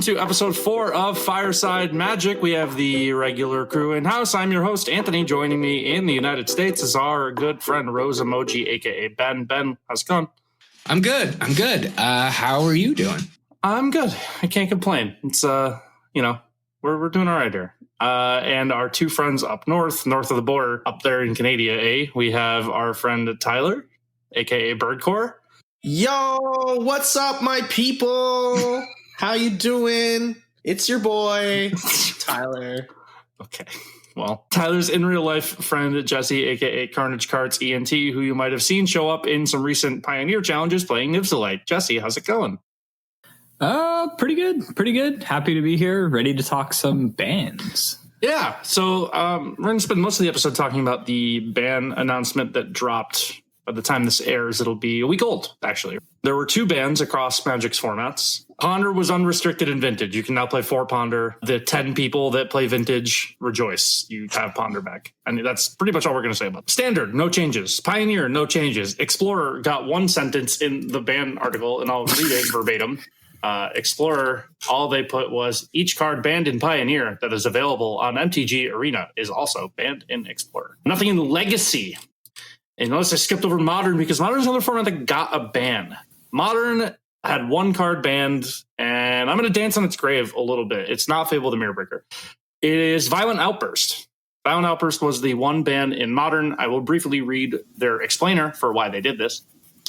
to episode 4 of Fireside Magic. We have the regular crew in-house. I'm your host, Anthony. Joining me in the United States is our good friend, Rose Emoji, a.k.a. Ben. Ben, how's it going? I'm good. How are you doing? I'm good. I can't complain. It's, we're doing all right here. And our two friends up north of the border, up there in Canada, we have our friend Tyler, a.k.a. Birdcore. Yo, what's up, my people? How you doing? It's your boy, Tyler. Okay. Well, Tyler's in real life friend, Jesse, a.k.a. Carnage Carts ENT, who you might have seen show up in some recent Pioneer challenges playing Nibsalite. Jesse, how's it going? Pretty good. Happy to be here, ready to talk some bans. Yeah, so we're going to spend most of the episode talking about the ban announcement that dropped. By the time this airs, it'll be a week old, actually. There were 2 bans across Magic's formats. Ponder was unrestricted in Vintage. You can now play 4 Ponder. The 10 people that play Vintage, rejoice. You have Ponder back. I mean, that's pretty much all we're going to say about it. Standard, no changes. Pioneer, no changes. Explorer got 1 sentence in the ban article, and I'll read it verbatim. Explorer, all they put was each card banned in Pioneer that is available on MTG Arena is also banned in Explorer. Nothing in Legacy. And notice I skipped over Modern because Modern is another format that got a ban. Modern had 1 card banned, and I'm going to dance on its grave a little bit. It's not Fable the Mirrorbreaker. It is Violent Outburst. Violent Outburst was the 1 ban in Modern. I will briefly read their explainer for why they did this.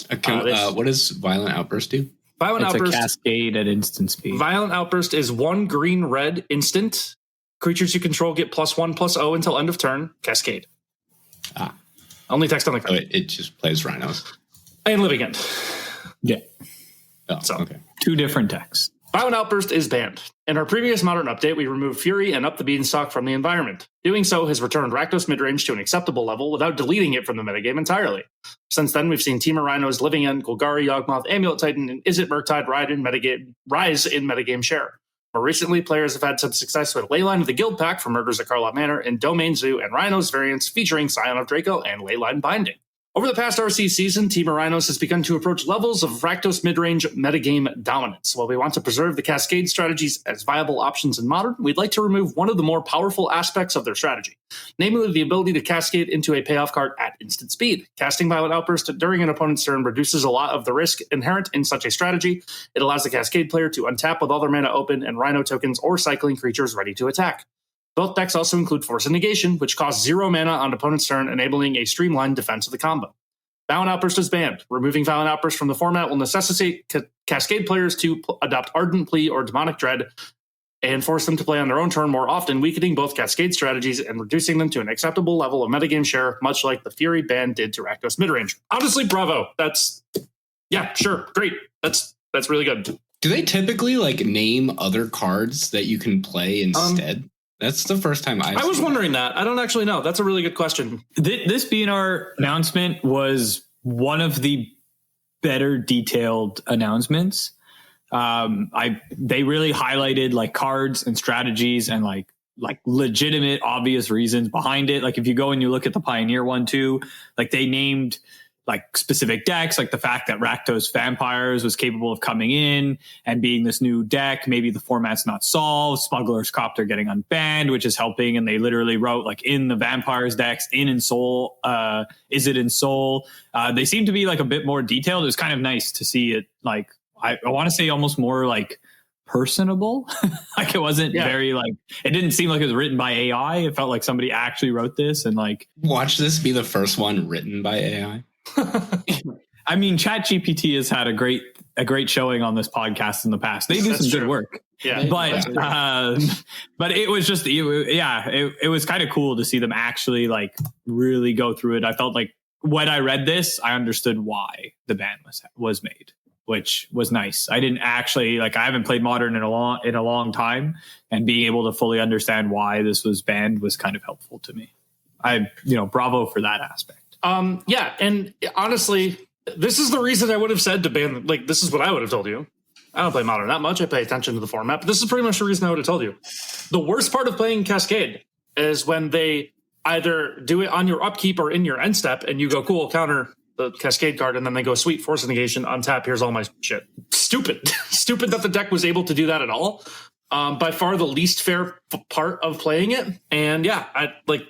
What does Violent Outburst do? It's a cascade at instant speed. Violent Outburst is 1 green-red instant. Creatures you control get +1/+0 until end of turn. Cascade. Only text on the card. Oh, it just plays Rhinos. And Living End. Yeah. Oh, so, okay. 2 different decks. Violent Outburst is banned. In our previous Modern update, we removed Fury and Up the Beanstalk from the environment. Doing so has returned Rakdos midrange to an acceptable level without deleting it from the metagame entirely. Since then, we've seen Temur Rhinos, Living End, Golgari, Yawgmoth, Amulet Titan, and Izzet Murktide rise in metagame share. More recently, players have had some success with Leyline of the Guild Pack from Murders at Carlot Manor and Domain Zoo and Rhinos variants featuring Scion of Draco and Leyline Binding. Over the past RC season, Temur Rhinos has begun to approach levels of Rakdos mid-range metagame dominance. While we want to preserve the Cascade strategies as viable options in Modern, we'd like to remove one of the more powerful aspects of their strategy, namely the ability to Cascade into a payoff card at instant speed. Casting Violent Outburst during an opponent's turn reduces a lot of the risk inherent in such a strategy. It allows the Cascade player to untap with all their mana open and Rhino tokens or cycling creatures ready to attack. Both decks also include Force and Negation, which costs 0 mana on opponent's turn, enabling a streamlined defense of the combo. Violent Outburst is banned. Removing Violent Outburst from the format will necessitate Cascade players to adopt Ardent Plea or Demonic Dread and force them to play on their own turn more often, weakening both Cascade strategies and reducing them to an acceptable level of metagame share, much like the Fury ban did to Rakdos midrange. Honestly, bravo. Yeah, sure, great. That's really good. Do they typically name other cards that you can play instead? That's the first time I was wondering that. I don't actually know. That's a really good question. This BNR announcement was one of the better detailed announcements. They really highlighted cards and strategies and legitimate obvious reasons behind it. If you go and you look at the Pioneer one too, they named specific decks, the fact that Rakdos Vampires was capable of coming in and being this new deck. Maybe the format's not solved. Smuggler's Copter getting unbanned, which is helping. And they literally wrote in the Vampires decks, in Soul, is it in Soul? They seem to be a bit more detailed. It was kind of nice to see it. I want to say almost more personable. It wasn't very it didn't seem like it was written by AI. It felt like somebody actually wrote this and watch this be the first one written by AI. I mean, ChatGPT has had a great showing on this podcast in the past. They do some good work. Yeah, but it was just it was kind of cool to see them actually really go through it. I felt when I read this, I understood why the ban was made, which was nice. I didn't actually I haven't played Modern in a long time, and being able to fully understand why this was banned was kind of helpful to me. Bravo for that aspect. Yeah, and honestly, this is the reason I would have said to ban. This is what I would have told you. I don't play Modern that much. I pay attention to the format, but this is pretty much the reason I would have told you. The worst part of playing Cascade is when they either do it on your upkeep or in your end step, and you go, cool, counter, the Cascade card, and then they go, sweet, Force Negation, untap, here's all my shit. Stupid. Stupid that the deck was able to do that at all. By far the least fair part of playing it. And yeah,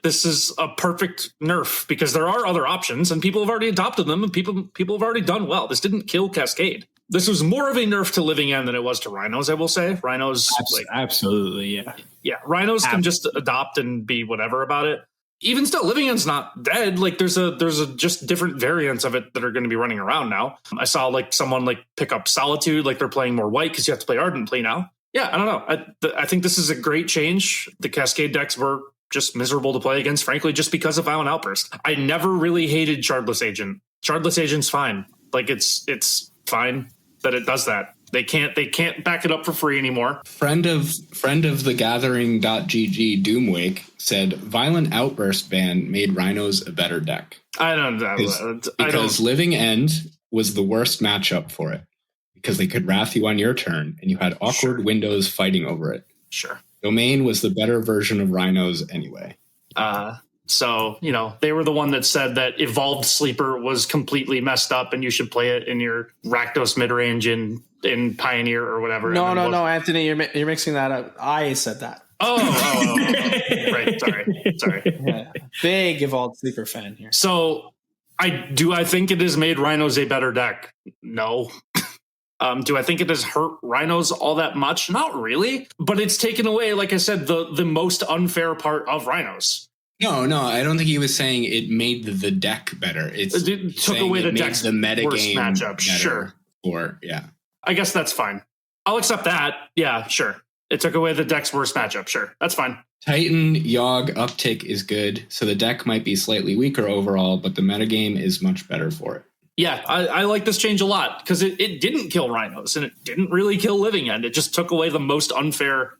this is a perfect nerf because there are other options and people have already adopted them and people have already done well. This didn't kill Cascade. This was more of a nerf to Living End than it was to Rhinos, I will say. Rhinos, absolutely, yeah. Yeah, Rhinos can just adopt and be whatever about it. Even still, Living End's not dead. Like there's a just different variants of it that are going to be running around now. I saw like someone like pick up Solitude, like they're playing more white because you have to play Ardently now. Yeah, I don't know. I think this is a great change. The Cascade decks were just miserable to play against, frankly, just because of Violent Outburst. I never really hated Shardless Agent. Shardless Agent's fine. Like it's fine that it does that. They can't back it up for free anymore. Friend of the Gathering.gg Doomwake said Violent Outburst ban made Rhinos a better deck. I don't know. Because Living End was the worst matchup for it. Because they could wrath you on your turn, and you had awkward windows fighting over it. Sure. Domain was the better version of Rhinos anyway. So, they were the one that said that Evolved Sleeper was completely messed up and you should play it in your Rakdos midrange in Pioneer or whatever. No, Anthony, you're mixing that up. I said that. Oh. Right, sorry. Yeah. Big Evolved Sleeper fan here. So, I think it has made Rhinos a better deck? No. Do I think it has hurt Rhinos all that much? Not really, but it's taken away, like I said, the most unfair part of Rhinos. No, I don't think he was saying it made the deck better. It took away the deck's the metagame matchup. Sure. Yeah. I guess that's fine. I'll accept that. Yeah, sure. It took away the deck's worst matchup. Sure. That's fine. Titan Yogg uptick is good, so the deck might be slightly weaker overall, but the metagame is much better for it. Yeah, I like this change a lot because it didn't kill Rhinos and it didn't really kill Living End. It just took away the most unfair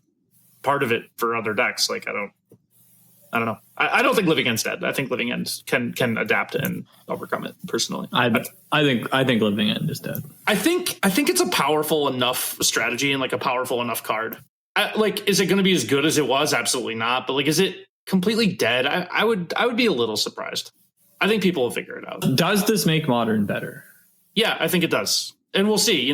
part of it for other decks. Like I don't know. I don't think Living End's dead. I think Living End can adapt and overcome it personally. I think Living End is dead. I think it's a powerful enough strategy and like a powerful enough card. Is it going to be as good as it was? Absolutely not. But is it completely dead? I would be a little surprised. I think people will figure it out. Does this make Modern better? Yeah, I think it does. And we'll see.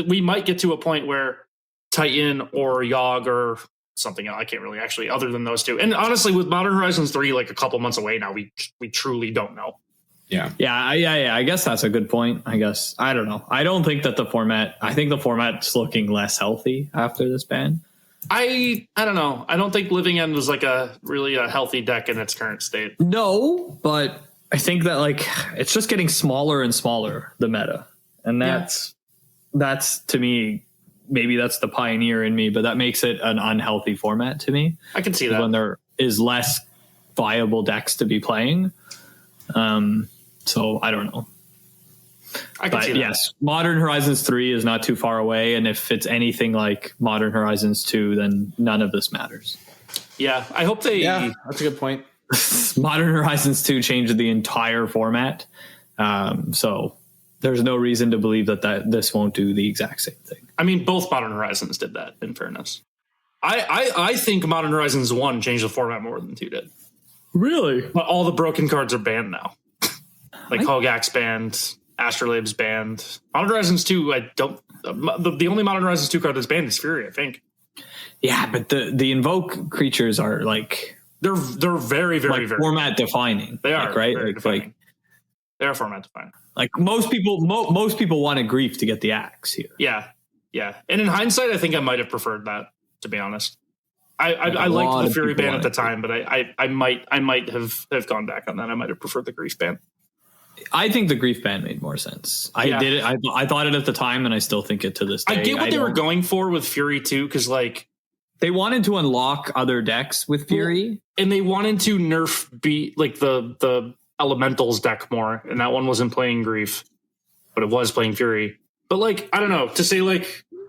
We might get to a point where Titan or Yogg or something else. I can't really actually, other than those two. And honestly, with Modern Horizons 3, like a couple months away now, we truly don't know. Yeah. I guess that's a good point. I don't know. I don't think that I think the format's looking less healthy after this ban. I don't know. I don't think Living End was a really healthy deck in its current state. No, but I think that it's just getting smaller and smaller, the meta. And that's to me, maybe that's the pioneer in me, but that makes it an unhealthy format to me. I can see that. When there is less viable decks to be playing. So I don't know. I can see that. Yes, Modern Horizons 3 is not too far away, and if it's anything like Modern Horizons 2, then none of this matters. Yeah, I hope they... Yeah, that's a good point. Modern Horizons 2 changed the entire format, so there's no reason to believe that this won't do the exact same thing. I mean, both Modern Horizons did that, in fairness. I think Modern Horizons 1 changed the format more than 2 did. Really? But all the broken cards are banned now. Hogak's banned... Astrolabe's banned. Modern Horizons 2, I don't... The only Modern Horizons 2 card that's banned is Fury, I think. Yeah, but the Invoke creatures are They're very, very, very... format defining. They are, right? They are format defining. Most people wanted Grief to get the axe here. Yeah. And in hindsight, I think I might have preferred that, to be honest. I liked the Fury ban at the time, but I might have gone back on that. I might have preferred the Grief ban. I think the Grief ban made more sense. I did it. I thought it at the time, and I still think it to this day. I get what they were going for with Fury too, because they wanted to unlock other decks with Fury, and they wanted to nerf the Elementals deck more, and that one wasn't playing Grief, but it was playing Fury. But I don't know, to say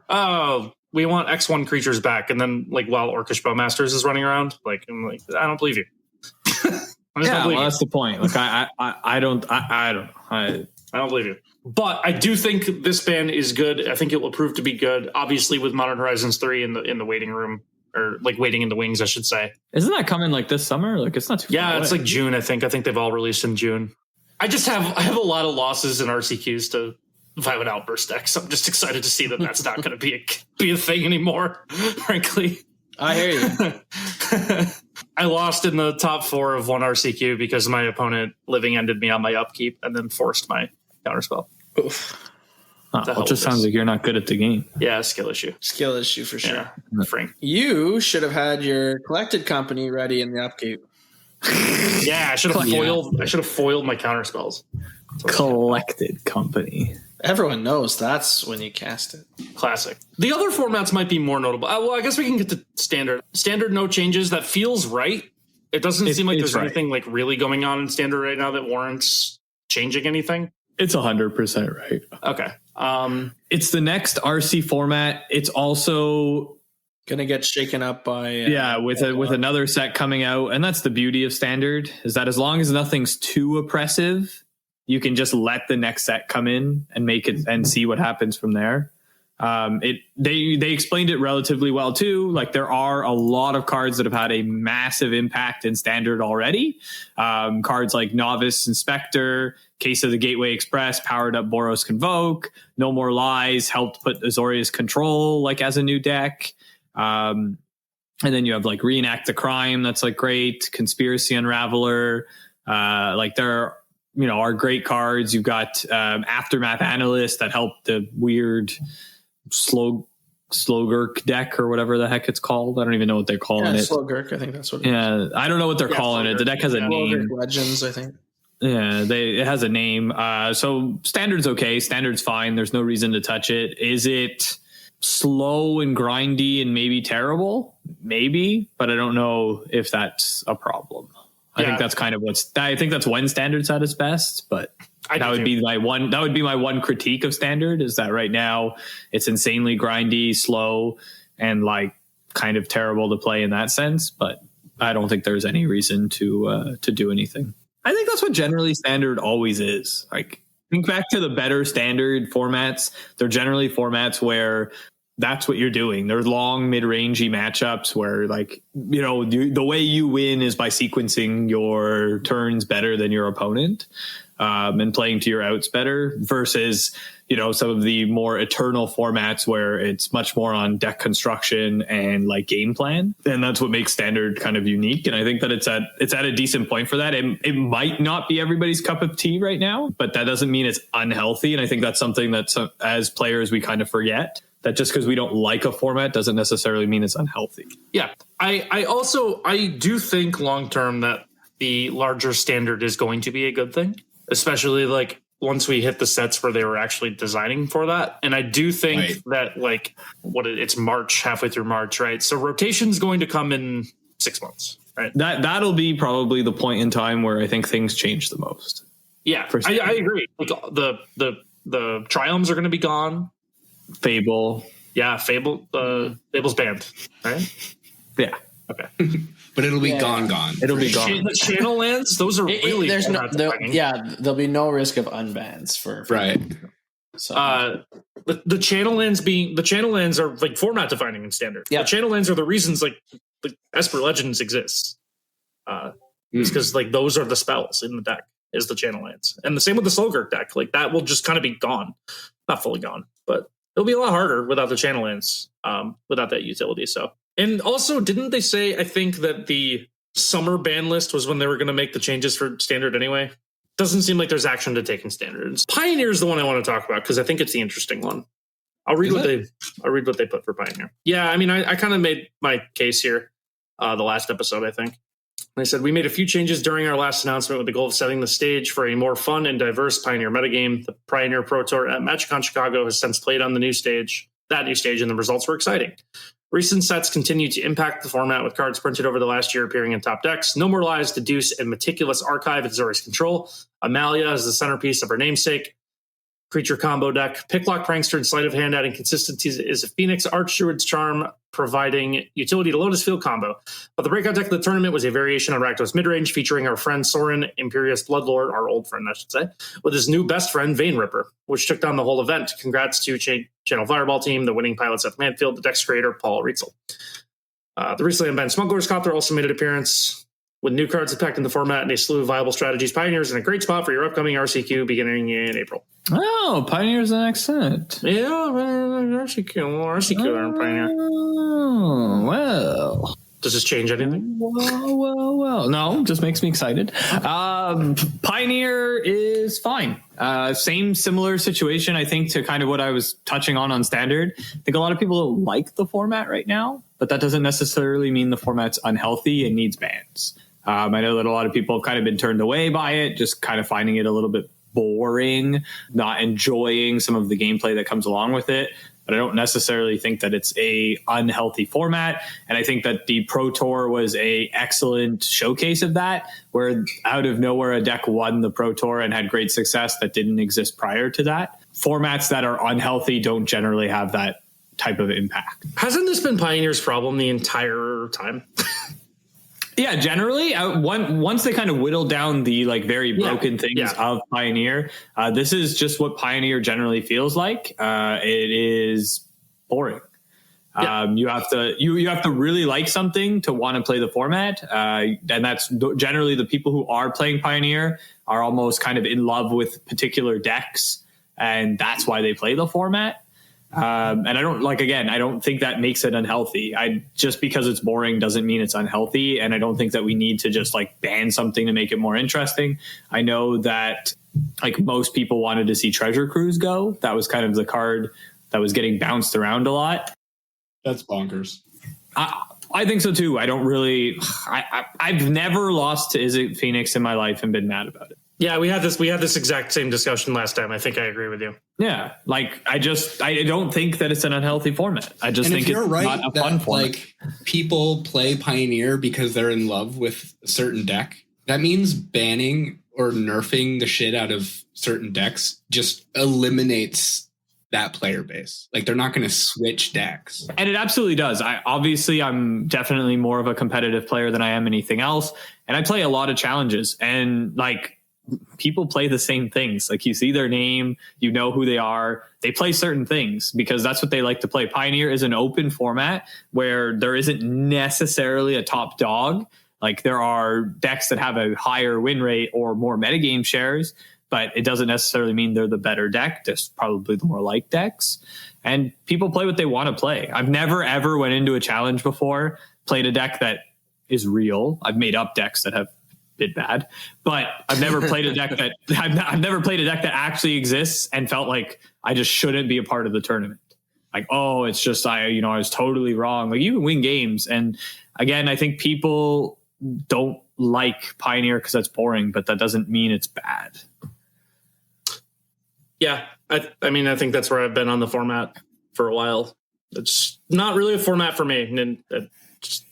oh, we want X1 creatures back, and then while Orcish Bowmasters is running around, I don't believe you. That's the point. I don't believe you. But I do think this ban is good. I think it will prove to be good. Obviously, with Modern Horizons 3 in the waiting room, or waiting in the wings, I should say. Isn't that coming this summer? It's not too far away. It's June. I think they've all released in June. I have a lot of losses in RCQs to Violent Outburst decks. I'm just excited to see that that's not going to be a thing anymore, frankly. I hear you. I lost in the top 4 of one RCQ because my opponent living ended me on my upkeep and then forced my counterspell. Oof. It just sounds like you're not good at the game. Yeah, skill issue. Skill issue for sure. Yeah, Frank. You should have had your collected company ready in the upkeep. Yeah, I should have foiled. I should have foiled my counterspells. Collected company. Everyone knows that's when you cast it. Classic. The other formats might be more notable. Well, I guess we can get to standard. Standard, no changes. That feels right. It doesn't seem like there's anything like really going on in standard right now that warrants changing anything. It's 100% right. Okay. It's the next RC format. It's also gonna get shaken up by with another set coming out, and that's the beauty of standard, is that as long as nothing's too oppressive, you can just let the next set come in and make it and see what happens from there. They explained it relatively well too. Like, there are a lot of cards that have had a massive impact in standard already. Cards like Novice Inspector, Case of the Gateway Express, powered up Boros Convoke, No More Lies helped put Azorius Control like as a new deck. And then you have like Reenact the Crime, that's like great. Conspiracy Unraveler, like there are great cards. You've got Aftermath Analyst that helped the weird Slogurk deck or whatever the heck it's called. I don't even know what they're calling it. Slogurk, I think that's what it is. Yeah, I don't know what they're calling it. The deck has a name. Legends, I think. Yeah, it has a name. So standard's okay. Standard's fine. There's no reason to touch it. Is it slow and grindy and maybe terrible? Maybe, but I don't know if that's a problem. I think that's kind of I think that's when standard's at its best, but that would be my one critique of standard, is that right now it's insanely grindy, slow, and like kind of terrible to play in that sense, but I don't think there's any reason to do anything. I think that's what generally standard always is. Like, think back to the better standard formats. They're generally formats where that's what you're doing. They're long, mid-rangey matchups where, like, the way you win is by sequencing your turns better than your opponent, and playing to your outs better, versus, some of the more eternal formats where it's much more on deck construction and like game plan. And that's what makes standard kind of unique. And I think that it's at a decent point for that. It might not be everybody's cup of tea right now, but that doesn't mean it's unhealthy. And I think that's something that as players, we kind of forget. That just because we don't like a format doesn't necessarily mean it's unhealthy. Yeah. I do think long term that the larger standard is going to be a good thing, especially like once we hit the sets where they were actually designing for that. And I do think that like it's March, halfway through March, right? So rotation's going to come in 6 months, right? That'll be probably the point in time where I think things change the most. Yeah, I agree. Like the Triumphs are going to be gone. Fable. Yeah, Fable's banned, right? Yeah. Okay. But it'll be gone. It'll be gone. The channel lands, those are really there'll be no risk of unbans for right. So the channel lands are like format defining in standard. Yeah. The channel lands are the reasons like the Esper Legends exists. It's because like those are the spells in the deck, is the channel lands. And the same with the Slogurk deck. Like that will just kind of be gone. Not fully gone, but it'll be a lot harder without the channel lands, without that utility. So, and also, didn't they say, I think, that the summer ban list was when they were going to make the changes for standard anyway? Doesn't seem like there's action to take in standards. Pioneer is the one I want to talk about because I think it's the interesting one. I'll read what they put for Pioneer. Yeah, I mean, I kind of made my case here the last episode, I think. They said, we made a few changes during our last announcement with the goal of setting the stage for a more fun and diverse Pioneer metagame. The Pioneer Pro Tour at MagicCon Chicago has since played on that new stage, and the results were exciting. Recent sets continue to impact the format, with cards printed over the last year appearing in top decks. No More Lies, Deduce, and Meticulous Archive at Azorius Control. Amalia is the centerpiece of her namesake creature combo deck. Picklock, Prankster, and Sleight of Hand adding consistency is a Phoenix Archdruid's Charm, providing utility to Lotus Field combo. But the breakout deck of the tournament was a variation on Rakdos Midrange, featuring our friend Sorin, Imperious Bloodlord, our old friend, I should say, with his new best friend, Vein Ripper, which took down the whole event. Congrats to Channel Fireball team, the winning pilot Seth Manfield, the deck's creator, Paul Rietzel. The recently unbanned Smuggler's Copter also made an appearance With new cards impacting the format and a slew of viable strategies, Pioneer is in a great spot for your upcoming RCQ beginning in April. Oh, Pioneer's an accent. Yeah, RCQ and Pioneer. Oh, well. Does this change anything? Well. No, just makes me excited. Pioneer is fine. Similar situation, I think, to kind of what I was touching on Standard. I think a lot of people like the format right now, but that doesn't necessarily mean the format's unhealthy and needs bans. I know that a lot of people have kind of been turned away by it, just kind of finding it a little bit boring, not enjoying some of the gameplay that comes along with it. But I don't necessarily think that it's a unhealthy format. And I think that the Pro Tour was a excellent showcase of that, where out of nowhere a deck won the Pro Tour and had great success that didn't exist prior to that. Formats that are unhealthy don't generally have that type of impact. Hasn't this been Pioneer's problem the entire time? Yeah, generally, once they kind of whittle down the like very broken things of Pioneer, this is just what Pioneer generally feels like. It is boring. Yeah. You have to really like something to want to play the format, and that's generally the people who are playing Pioneer are almost kind of in love with particular decks, and that's why they play the format. And I don't think that makes it unhealthy. Just because it's boring doesn't mean it's unhealthy. And I don't think that we need to just like ban something to make it more interesting. I know that like most people wanted to see Treasure Cruise go. That was kind of the card that was getting bounced around a lot. That's bonkers. I think so too. I've never lost to Is It Phoenix in my life and been mad about it. Yeah, we had this exact same discussion last time. I think I agree with you. Yeah, like I don't think that it's an unhealthy format. I just think it's not a fun format. Like people play Pioneer because they're in love with a certain deck. That means banning or nerfing the shit out of certain decks just eliminates that player base. Like they're not going to switch decks. And it absolutely does. I'm definitely more of a competitive player than I am anything else. And I play a lot of challenges, and like people play the same things. Like you see their name, you know who they are. They play certain things because that's what they like to play. Pioneer is an open format where there isn't necessarily a top dog. Like there are decks that have a higher win rate or more metagame shares, but it doesn't necessarily mean they're the better deck. Just probably the more liked decks. And people play what they want to play. I've never ever went into a challenge before, played a deck that is real. I've made up decks that have been bad, but I've never played a deck that I've never played a deck that actually exists and felt like I just shouldn't be a part of the tournament. Like, oh, it's just I was totally wrong. Like you can win games. And again, I think people don't like Pioneer because that's boring, but that doesn't mean it's bad. Yeah, I mean, I think that's where I've been on the format for a while. It's not really a format for me, and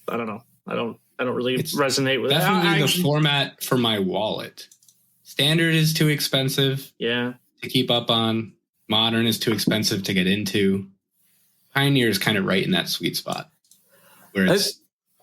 I don't know. I don't really resonate with it. Definitely the format for my wallet. Standard is too expensive. Yeah. To keep up on. Modern is too expensive to get into. Pioneer is kind of right in that sweet spot where it's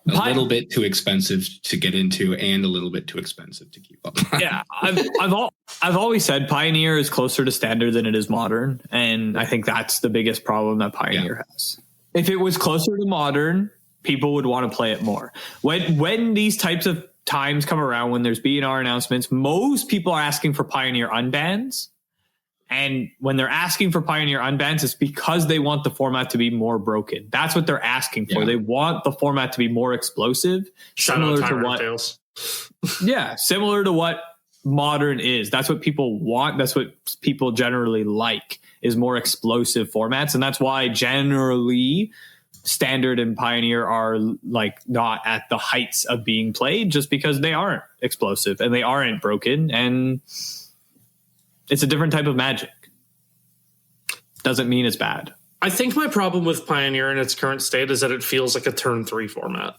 a little bit too expensive to get into and a little bit too expensive to keep up on. Yeah, I've always said Pioneer is closer to Standard than it is Modern, and I think that's the biggest problem that Pioneer has. If it was closer to Modern, people would want to play it more. When these types of times come around, when there's B&R announcements, most people are asking for Pioneer unbans. And when they're asking for Pioneer unbans, it's because they want the format to be more broken. That's what they're asking for. Yeah. They want the format to be more explosive, similar to what Modern is. That's what people want. That's what people generally like, is more explosive formats. And that's why generally Standard and Pioneer are like not at the heights of being played, just because they aren't explosive and they aren't broken, and it's a different type of Magic. Doesn't mean it's bad. I think my problem with Pioneer in its current state is that it feels like a turn 3 format.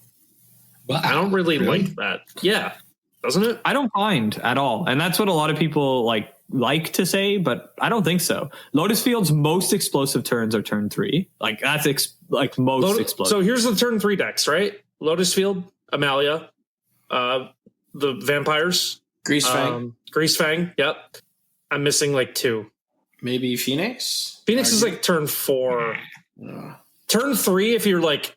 Wow, I don't really like that. Yeah, doesn't it? I don't mind at all, and that's what a lot of people like to say, but I don't think so. Lotus Field's most explosive turns are turn 3. Like that's most explosive. So here's the turn 3 decks, right? Lotus Field, Amalia, the Vampires, Greasefang. Yep. I'm missing like 2. Maybe Phoenix? Phoenix is like turn 4. Turn 3, if you're like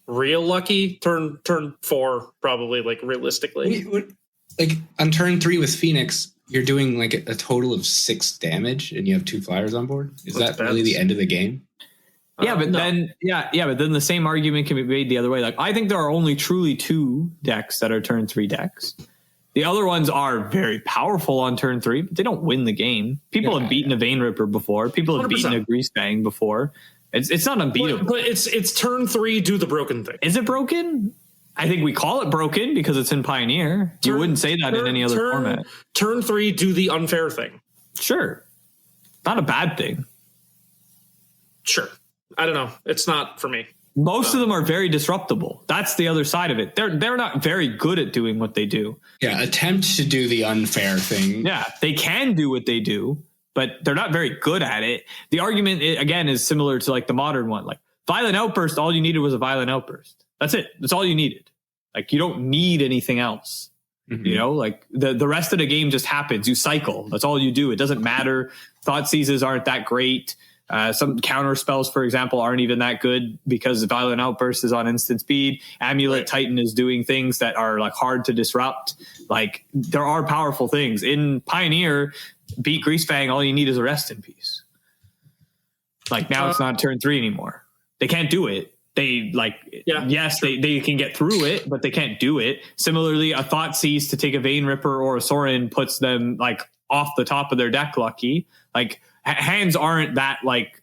real lucky. Turn 4 probably, like, realistically. Like on turn 3 with Phoenix, you're doing like a total of 6 damage, and you have 2 flyers on board. Is that really the end of the game? Yeah, but then the same argument can be made the other way. Like, I think there are only truly 2 decks that are turn 3 decks. The other ones are very powerful on turn 3, but they don't win the game. People have beaten a Vein Ripper before. People have 100%. Beaten a Greasefang before. It's not unbeatable. But it's turn 3, do the broken thing. Is it broken? I think we call it broken because it's in Pioneer. You wouldn't say that in any other format. Turn 3, do the unfair thing. Sure. Not a bad thing. Sure. I don't know. It's not for me. Most of them are very disruptible. That's the other side of it. They're not very good at doing what they do. Yeah, attempt to do the unfair thing. Yeah, they can do what they do, but they're not very good at it. The argument, again, is similar to like the modern one. Like Violent Outburst, all you needed was a Violent Outburst. That's it. That's all you needed. Like you don't need anything else. Mm-hmm. You know, like the rest of the game just happens. You cycle. That's all you do. It doesn't matter. Thought Seizes aren't that great. Some counter spells, for example, aren't even that good because Violent Outburst is on instant speed. Amulet Titan is doing things that are like hard to disrupt. Like there are powerful things in Pioneer. Beat Greasefang, all you need is a Rest in Peace. Like now it's not turn 3 anymore. They can't do it. They yes, they can get through it, but they can't do it. Similarly, a Thought Seize to take a Vein Ripper or a Sorin puts them like off the top of their deck lucky. Like hands aren't that like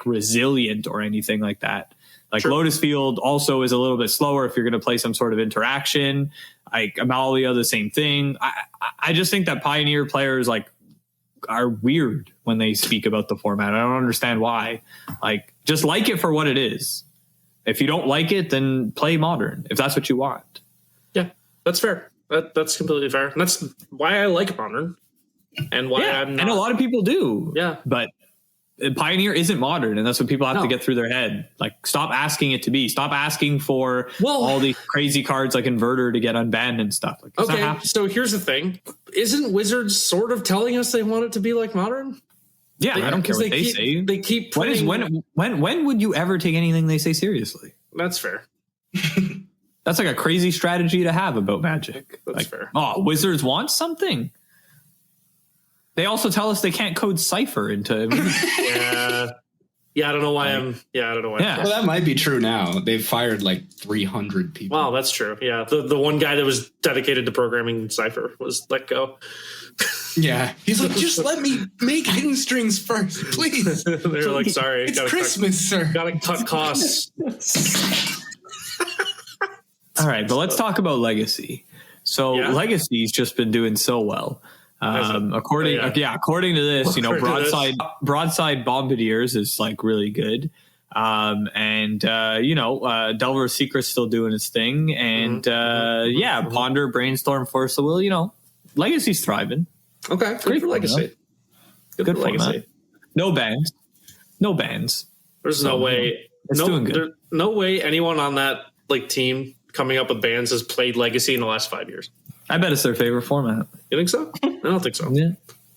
resilient or anything like that. Like sure. Lotus Field also is a little bit slower if you're going to play some sort of interaction. Like Amalia, the same thing. I just think that Pioneer players like are weird when they speak about the format. I don't understand why. Like just like it for what it is. If you don't like it, then play Modern if that's what you want. Yeah, that's fair. That's completely fair. And that's why I like Modern. And why I'm not. And a lot of people do. Yeah. But Pioneer isn't Modern, and that's what people have to get through their head. Like, stop asking it to be. Stop asking for all these crazy cards like Inverter to get unbanned and stuff. Like, okay, so here's the thing. Isn't Wizards sort of telling us they want it to be like Modern? Yeah, I don't care what they say. They keep putting... When would you ever take anything they say seriously? That's fair. That's like a crazy strategy to have about Magic. That's fair. Oh, Wizards want something? They also tell us they can't code Cypher into... Yeah, I don't know why I don't know why. Yeah. Well, that might be true now. They've fired like 300 people. Wow, that's true. Yeah, the one guy that was dedicated to programming Cypher was let go. Yeah, he's like, just let me make hidden strings first, please. They're like, sorry. It's Christmas, sir. Gotta cut costs. All right, but let's talk about Legacy. So Legacy's just been doing so well. According to this, broadside Bombardiers is like really good. Delver's Secret's still doing its thing. And Ponder, Brainstorm, Force of Will, Legacy's thriving. Okay. Good for Legacy. Good for Legacy. No bans. There's no way. Doing good. No way anyone on that like team coming up with bans has played Legacy in the last 5 years. I bet it's their favorite format. You think so? I don't think so. Yeah,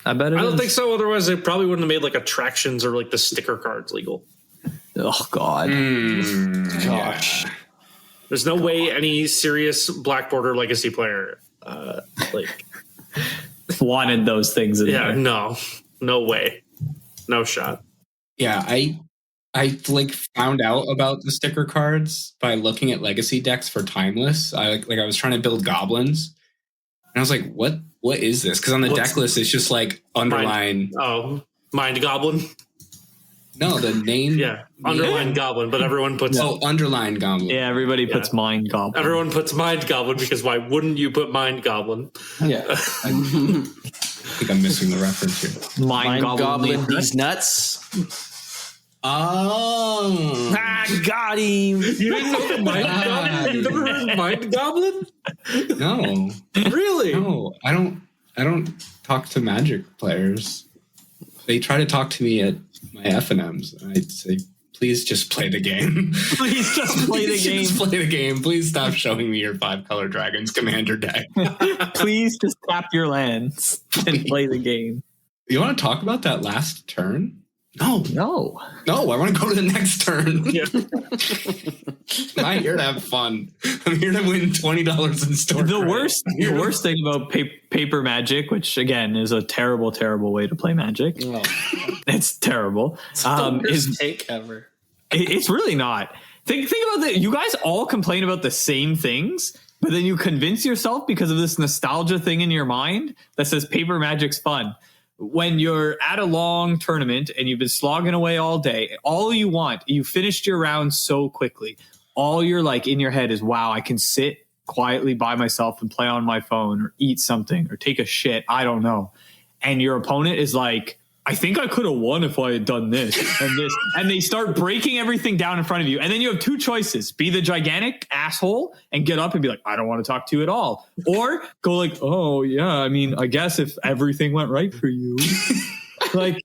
I bet it is. I don't think so. Otherwise, they probably wouldn't have made like attractions or like the sticker cards legal. Oh, God. Gosh. Yeah. There's no way any serious Black Border Legacy player wanted those things in there. No way. No shot. Yeah, I found out about the sticker cards by looking at Legacy decks for Timeless. I was trying to build goblins. And I was like, what is this? Because on the deck list, it's just like underline. Mind Goblin? No, the name. Yeah, underline Goblin, but everyone puts... underline Goblin. Yeah, everybody puts Mind Goblin. Everyone puts Mind Goblin because why wouldn't you put Mind Goblin? Yeah. I think I'm missing the reference here. Mind Goblin these nuts. Oh, I got him. You didn't know Mind Goblin? You've never heard Mind Goblin? No. Really? No, I don't talk to Magic players. They try to talk to me at my FNMs. I'd say, please just play the game. Please just play the game. Just play the game. Please stop showing me your 5-color Dragons Commander deck. Please just tap your lands and play the game. You want to talk about that last turn? No. I want to go to the next turn. Yeah. I'm not here to have fun. I'm here to win $20 in store. The worst thing about paper Magic, which again is a terrible, terrible way to play Magic. Oh, It's terrible. it's the worst take ever. It's really not. Think about that. You guys all complain about the same things, but then you convince yourself because of this nostalgia thing in your mind that says paper Magic's fun. When you're at a long tournament and you've been slogging away all day, all you want, you finished your round so quickly. All you're like in your head is, wow, I can sit quietly by myself and play on my phone or eat something or take a shit. I don't know. And your opponent is like, I think I could have won if I had done this and this. And they start breaking everything down in front of you. And then you have two choices. Be the gigantic asshole and get up and be like, I don't want to talk to you at all. Or go like, oh, yeah, I mean, I guess if everything went right for you. Like,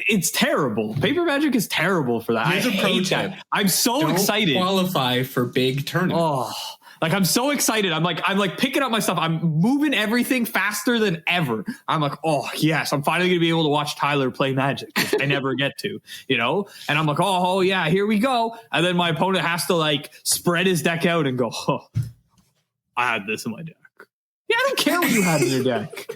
it's terrible. Paper Magic is terrible for that. Here's a pro tip. I'm so Don't excited. Qualify for big tournaments. Oh, like I'm so excited. I'm like picking up my stuff. I'm moving everything faster than ever. I'm like, oh yes, I'm finally gonna be able to watch Tyler play Magic. I never get to, you know? And I'm like, oh yeah, here we go. And then my opponent has to like spread his deck out and go, oh, I had this in my deck. Yeah, I don't care what you had in your deck.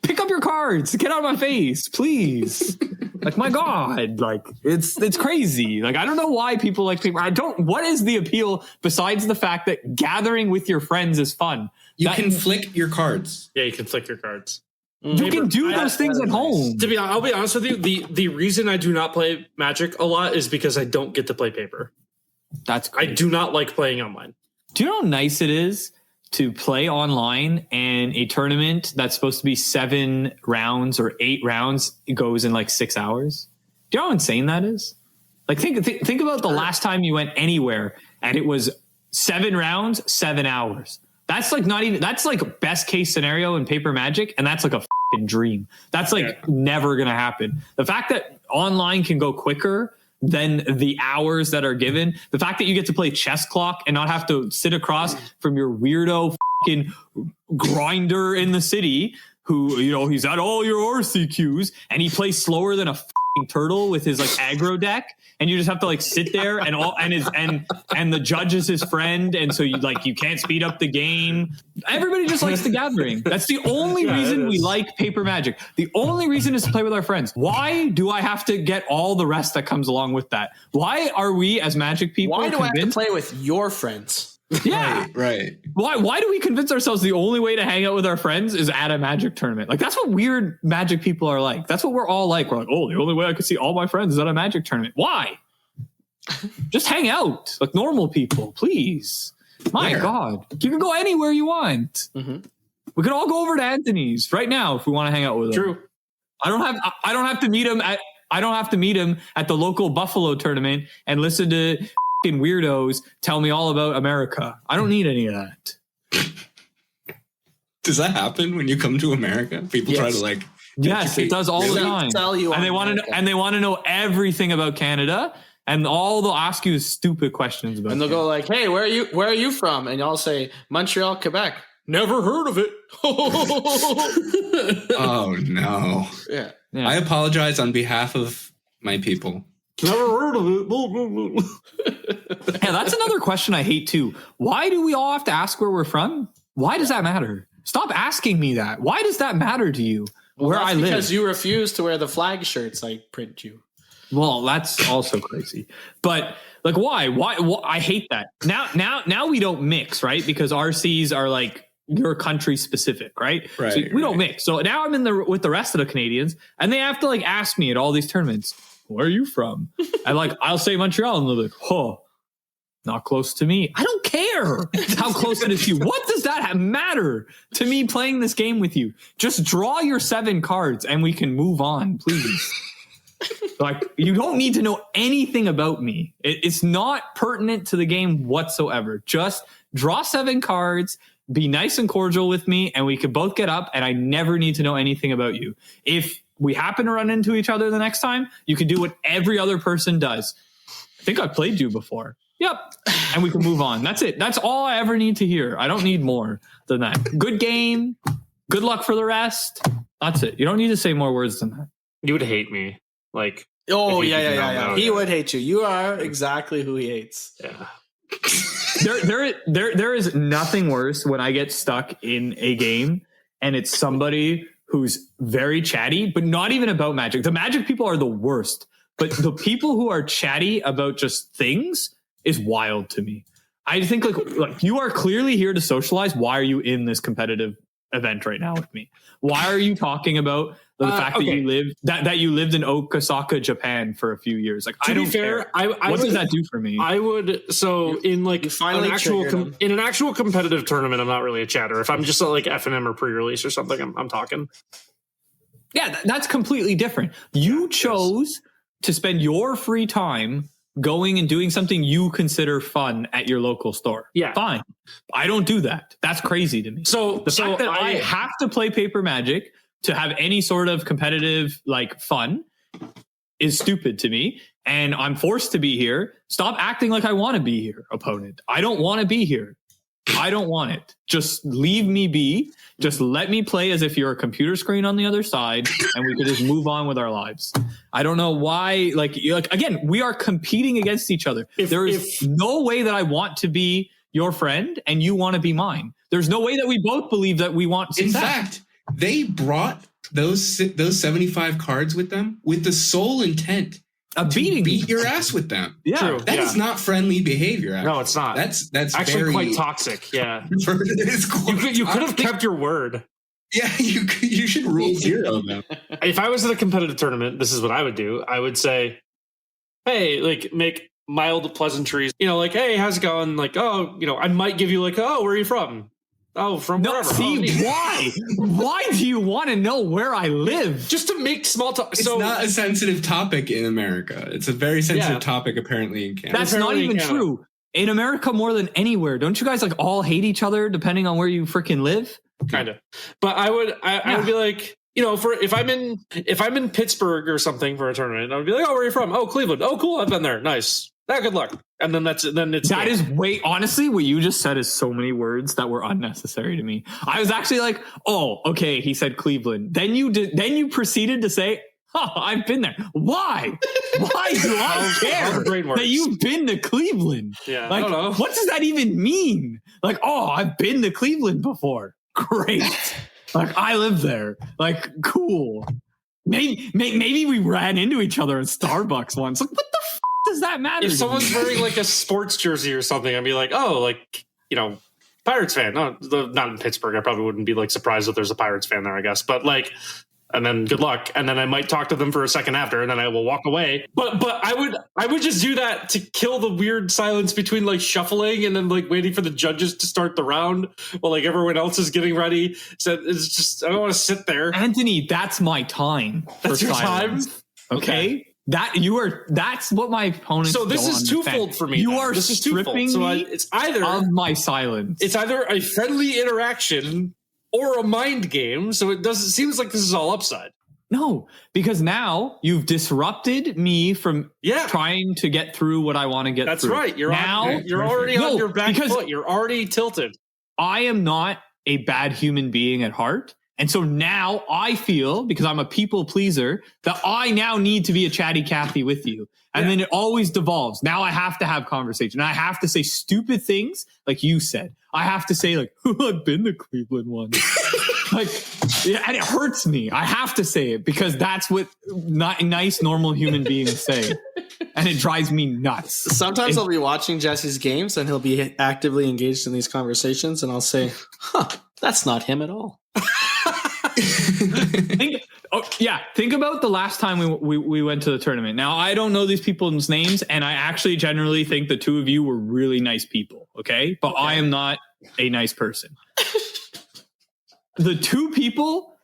Pick up your cards. Get out of my face, please. Like, my God, like it's crazy. Like, I don't know why people like paper. What is the appeal besides the fact that gathering with your friends is fun? You can flick your cards. Yeah, you can flick your cards. You can do those things at home. To be honest, I'll be honest with you. The reason I do not play Magic a lot is because I don't get to play paper. That's crazy. I do not like playing online. Do you know how nice it is to play online and a tournament that's supposed to be 7 rounds or 8 rounds, it goes in like 6 hours? Do you know how insane that is? Like think about the last time you went anywhere and it was 7 rounds, 7 hours. That's like that's like best case scenario in paper Magic. And that's like a fucking dream. That's like never going to happen. The fact that online can go quicker than the hours that are given. The fact that you get to play chess clock and not have to sit across from your weirdo fucking grinder in the city who, you know, he's at all your RCQs and he plays slower than a fucking turtle with his like aggro deck. And you just have to like sit there and the judge is his friend. And so you can't speed up the game. Everybody just likes the gathering. That's the only reason we like paper Magic. The only reason is to play with our friends. Why do I have to get all the rest that comes along with that? Why are we as Magic people Why do I have to play with your friends? Yeah. Right. Why do we convince ourselves the only way to hang out with our friends is at a Magic tournament? Like, that's what weird Magic people are like. That's what we're all like. We're like, oh, the only way I could see all my friends is at a Magic tournament. Why? Just hang out like normal people, please. My God. You can go anywhere you want. Mm-hmm. We could all go over to Anthony's right now if we want to hang out with him. True. I don't have to meet him at the local Buffalo tournament and listen to weirdos tell me all about America. I don't need any of that. Does that happen when you come to America? People try to like. Yes, it does all the time. And they want to know everything about Canada, and all they'll ask you is stupid questions about. And they'll go like, "Hey, where are you from?" And y'all say Montreal, Quebec. Never heard of it. Oh no. Yeah. I apologize on behalf of my people. Never heard of it. Yeah, that's another question I hate too. Why do we all have to ask where we're from? Why does that matter? Stop asking me that. Why does that matter to you? Well, where I live? Because you refuse to wear the flag shirts I print you. Well, that's also crazy. But like, why? I hate that. Now we don't mix, right? Because RCs are like your country specific, right? Right. So we don't mix. So now I'm with the rest of the Canadians, and they have to like ask me at all these tournaments, where are you from? And like, I'll say Montreal, and they're like, oh, not close to me. I don't care how close it is to you. What does that matter to me playing this game with you? Just draw your 7 cards and we can move on, please. Like, you don't need to know anything about me. It's not pertinent to the game whatsoever. Just draw 7 cards, be nice and cordial with me, and we can both get up, and I never need to know anything about you. If we happen to run into each other the next time, you can do what every other person does. I think I played you before. Yep. And we can move on. That's it. That's all I ever need to hear. I don't need more than that. Good game. Good luck for the rest. That's it. You don't need to say more words than that. You would hate me. Like, Oh, If you yeah. know, He yeah. would hate you. You are exactly who he hates. Yeah. There is nothing worse when I get stuck in a game and it's somebody who's very chatty, but not even about Magic. The Magic people are the worst, but the people who are chatty about just things is wild to me. I think like you are clearly here to socialize. Why are you in this competitive event right now with me? Why are you talking about the fact that you lived in Osaka, Japan for a few years? Like, I don't care. What does that do for me? I would in an actual competitive tournament. I'm not really a chatter. If I'm just like FNM or pre-release or something, I'm talking. Yeah, that's completely different. You chose to spend your free time going and doing something you consider fun at your local store. Yeah. Fine. I don't do that. That's crazy to me. So the fact that I have to play Paper Magic to have any sort of competitive like fun is stupid to me. And I'm forced to be here. Stop acting like I want to be here, opponent. I don't want to be here. I don't want it. Just leave me be. Just let me play as if you're a computer screen on the other side and we could just move on with our lives. I don't know why. Like again, we are competing against each other. There is no way that I want to be your friend and you want to be mine. There's no way that we both believe that we want success. In fact, they brought those 75 cards with them with the sole intent beat your ass with them. Yeah, true. That is not friendly behavior. Actually. No, it's not. That's actually very, quite toxic. Yeah, you you could have kept your word. Yeah, you should rule 0 them. If I was in a competitive tournament, this is what I would do. I would say, hey, like make mild pleasantries. You know, like, hey, how's it going? Like, oh, you know, I might give you like, oh, where are you from? Oh, from wherever. See, why? Why do you want to know where I live? Just to make small talk. It's not a sensitive topic in America. It's a very sensitive topic apparently in Canada. That's not even true. In America, more than anywhere, don't you guys like all hate each other depending on where you freaking live? Kind of. But I would be like, you know, for if I'm in Pittsburgh or something for a tournament, I would be like, oh, where are you from? Oh, Cleveland. Oh, cool. I've been there. Nice. Good luck. And then honestly, what you just said is so many words that were unnecessary to me. I was actually like, oh, okay, he said Cleveland. Then you proceeded to say, oh, I've been there. Why? Why do I care that you've been to Cleveland? Yeah, like, I don't know. What does that even mean? Like, oh, I've been to Cleveland before. Great. Like, I live there. Like, cool. Maybe we ran into each other at Starbucks once. Like, what the f*** does that matter? If someone's wearing like a sports jersey or something, I'd be like, oh, like, you know, Pirates fan. No, not in Pittsburgh. I probably wouldn't be like surprised if there's a Pirates fan there, I guess. But like, and then good luck. And then I might talk to them for a second after, and then I will walk away. But I would just do that to kill the weird silence between like shuffling and then like waiting for the judges to start the round while like everyone else is getting ready. So it's just, I don't want to sit there. Anthony, that's my time. That's your silence. Time. Okay. That's what my opponents. So this is twofold for me. You are stripping me it's either of my silence. It's either a friendly interaction or a mind game. So it seems like this is all upside. No, because now you've disrupted me from trying to get through what I want to get through. That's right. You're already on your back foot. You're already tilted. I am not a bad human being at heart. And so now I feel, because I'm a people pleaser, that I now need to be a chatty Cathy with you. And then it always devolves. Now I have to have conversation. I have to say stupid things like you said. I have to say like, I've been to Cleveland once. And it hurts me. I have to say it because that's what nice, normal human beings say. And it drives me nuts. Sometimes I'll be watching Jesse's games and he'll be actively engaged in these conversations. And I'll say, that's not him at all. Think about the last time we went to the tournament. Now, I don't know these people's names, and I actually generally think the two of you were really nice people, okay? But I am not a nice person. The two people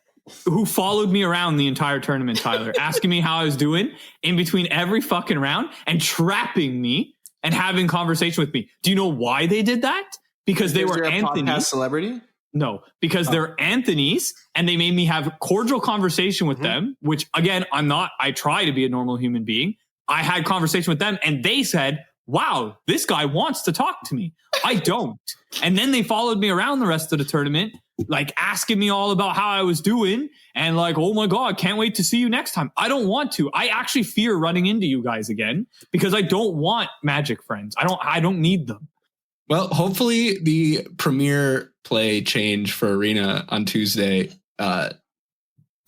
who followed me around the entire tournament, Tyler, asking me how I was doing in between every fucking round and trapping me and having conversation with me. Do you know why they did that? Because they were Anthony. Podcast celebrity? No, because they're Anthony's and they made me have cordial conversation with them, which again, I'm not. I try to be a normal human being. I had conversation with them and they said, wow, this guy wants to talk to me. I don't. And then they followed me around the rest of the tournament like asking me all about how I was doing and like, oh my God, can't wait to see you next time. I don't want to. I actually fear running into you guys again because I don't want Magic friends. I don't need them. Well, hopefully the premier play change for Arena on Tuesday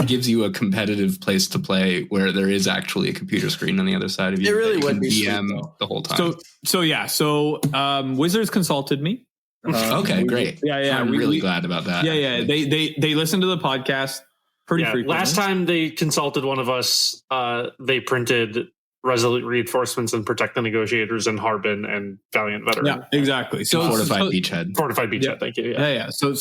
gives you a competitive place to play where there is actually a computer screen on the other side of you. It really would be DM sweet, the whole time. So Wizards consulted me. Okay, great. I'm really glad about that. Yeah. They listen to the podcast pretty frequently. Last time they consulted one of us, they printed Resolute Reinforcements and Protect the Negotiators and Harbin and Valiant Veteran. Yeah, exactly. So Fortified Beachhead. Fortified Beachhead. Thank you. Yeah. So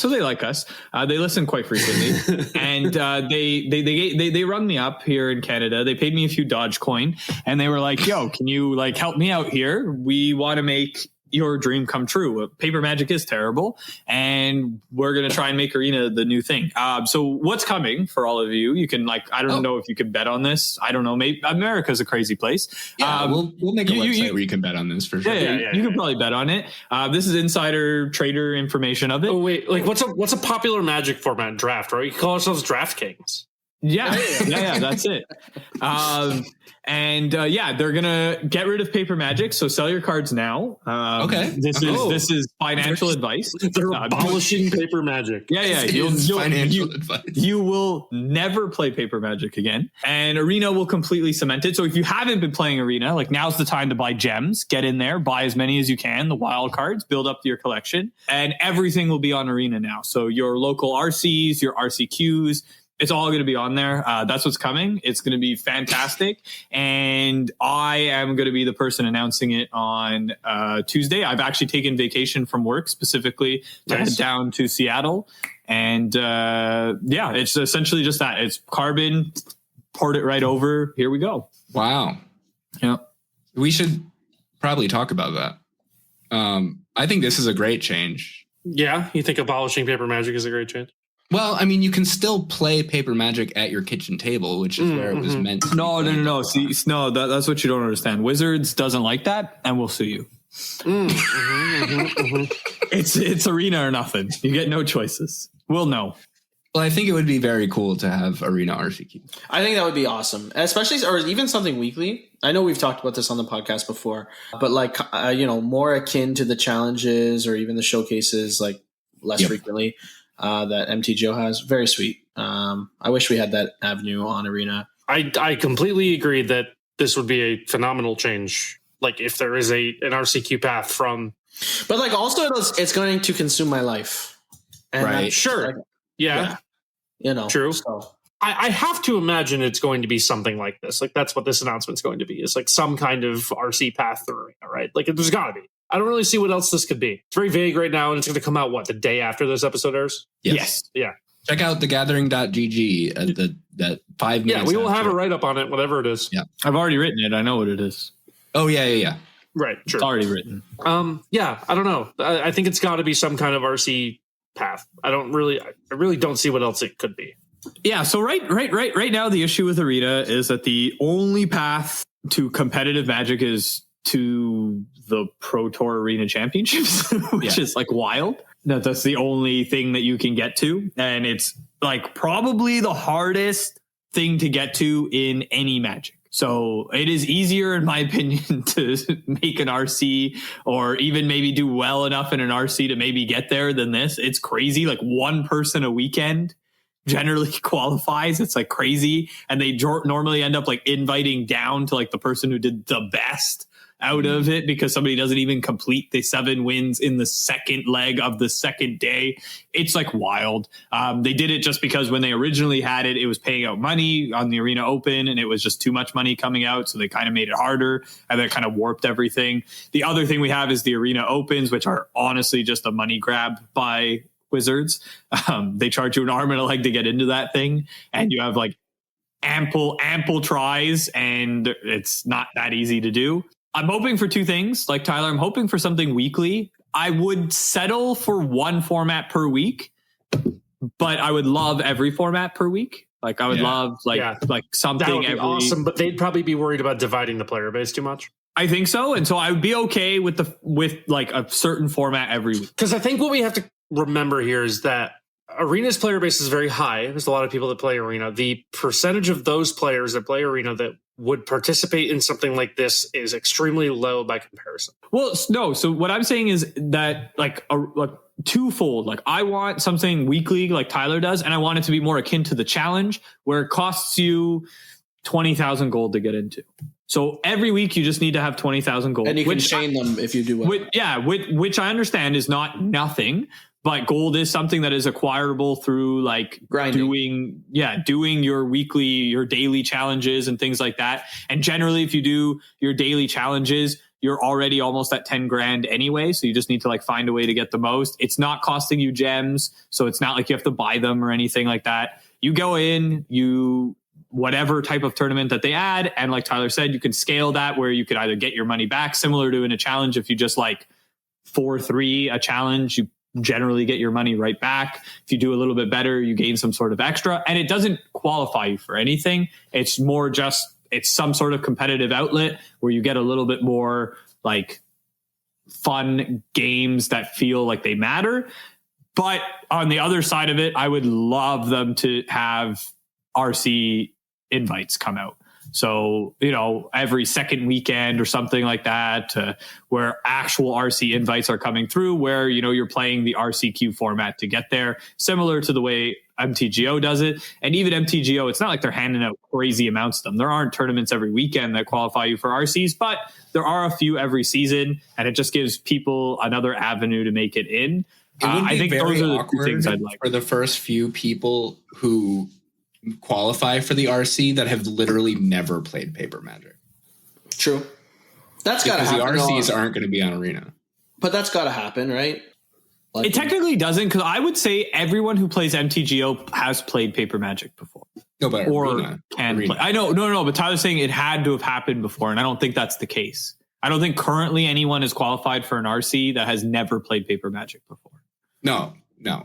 they like us. They listen quite frequently, and they rung me up here in Canada. They paid me a few Dogecoin, and they were like, "Yo, can you like help me out here? We want to make your dream come true. Paper Magic is terrible, and we're going to try and make Arena the new thing." So what's coming for all of you? You can I don't know if you can bet on this. I don't know. Maybe America's a crazy place. Yeah, we'll make a website where you can bet on this for sure. You can probably bet on it. This is insider trader information of it. Oh wait, what's a popular Magic format? Draft, right? You call ourselves Draft Kings. Yeah, that's it. They're gonna get rid of Paper Magic, so sell your cards now. Okay, this is financial advice. They're abolishing Paper Magic. Financial advice. You will never play Paper Magic again, and Arena will completely cement it. So if you haven't been playing Arena, now's the time to buy gems. Get in there, buy as many as you can, the wild cards, build up your collection, and everything will be on Arena now. So your local RCs, your RCQs. It's all going to be on there. That's what's coming. It's going to be fantastic. And I am going to be the person announcing it on Tuesday. I've actually taken vacation from work specifically to head down to Seattle. And it's essentially just that. It's Carbon, port it right over. Here we go. Wow. Yeah. We should probably talk about that. I think this is a great change. Yeah? You think abolishing Paper Magic is a great change? Well, I mean, you can still play Paper Magic at your kitchen table, which is where it was meant to. No. See, no, that's what you don't understand. Wizards doesn't like that, and we'll sue you. It's Arena or nothing. You get no choices. We'll know. Well, I think it would be very cool to have Arena RCQ. I think that would be awesome, especially or even something weekly. I know we've talked about this on the podcast before, but more akin to the challenges or even the showcases, less frequently. That MTGO has. Very sweet. I wish we had that avenue on Arena. I completely agree that this would be a phenomenal change. If there is an RCQ path from, but also it's going to consume my life. And right? Sure. Yeah. True. So. I have to imagine it's going to be something like this. That's what this announcement's going to be. Is some kind of RC path through Arena, right? There's got to be. I don't really see what else this could be. It's very vague right now, and it's going to come out, the day after this episode airs? Yes. Yeah. Check out thegathering.gg at that 5 minutes. Yeah, we will have a write-up on it, whatever it is. Yeah. I've already written it. I know what it is. Oh, yeah. Right, sure. It's already written. I don't know. I think it's got to be some kind of RC path. I really don't see what else it could be. Yeah, so right now the issue with Arena is that the only path to competitive Magic is to the Pro Tour Arena Championships, which is wild. That's the only thing that you can get to. And it's probably the hardest thing to get to in any Magic. So it is easier, in my opinion, to make an RC or even maybe do well enough in an RC to maybe get there than this. It's crazy. One person a weekend generally qualifies. It's crazy. And they normally end up inviting down to the person who did the best out of it because somebody doesn't even complete the 7 wins in the second leg of the second day. It's wild. They did it just because when they originally had it, it was paying out money on the Arena Open and it was just too much money coming out. So they kind of made it harder and that kind of warped everything. The other thing we have is the Arena Opens, which are honestly just a money grab by Wizards. They charge you an arm and a leg to get into that thing. And you have ample tries and it's not that easy to do. I'm hoping for 2 things. Tyler, I'm hoping for something weekly. I would settle for 1 format per week, but I would love every format per week. I would love something that would be every awesome, but they'd probably be worried about dividing the player base too much. I think so. And so I would be okay with a certain format every week. Because I think what we have to remember here is that Arena's player base is very high. There's a lot of people that play Arena. The percentage of those players that play Arena that would participate in something like this is extremely low by comparison. Well, no. So what I'm saying is that like twofold. Like I want something weekly like Tyler does, and I want it to be more akin to the challenge where it costs you 20,000 gold to get into. So every week you just need to have 20,000 gold. And you can chain them if you do well. Which I understand is not nothing. But gold is something that is acquirable through like grinding. doing your daily challenges and things like that. And generally, if you do your daily challenges, you're already almost at 10 grand anyway. So you just need to like find a way to get the most. It's not costing you gems. So it's not like you have to buy them or anything like that. You go in, whatever type of tournament that they add. And like Tyler said, you can scale that where you could either get your money back, similar to in a challenge. If you just like 4-3 a challenge, you generally get your money right back. If you do a little bit better, you gain some sort of extra, and it doesn't qualify you for anything. It's more just, it's some sort of competitive outlet where you get a little bit more like fun games that feel like they matter. But on the other side of it, I would love them to have RC invites come out. So, every second weekend or something like that, where actual RC invites are coming through, where, you're playing the RCQ format to get there, similar to the way MTGO does it. And even MTGO, it's not like they're handing out crazy amounts of them. There aren't tournaments every weekend that qualify you for RCs, but there are a few every season, and it just gives people another avenue to make it in. I think those are the two things I'd like. For the first few people who qualify for the RC that have literally never played Paper Magic. True. That's got to happen. Because the RCs aren't going to be on Arena. But that's got to happen, right? Like, it technically doesn't, because I would say everyone who plays MTGO has played Paper Magic before. No, but Arena. Play. I know, no, but Tyler's saying it had to have happened before, and I don't think that's the case. I don't think currently anyone is qualified for an RC that has never played Paper Magic before. No.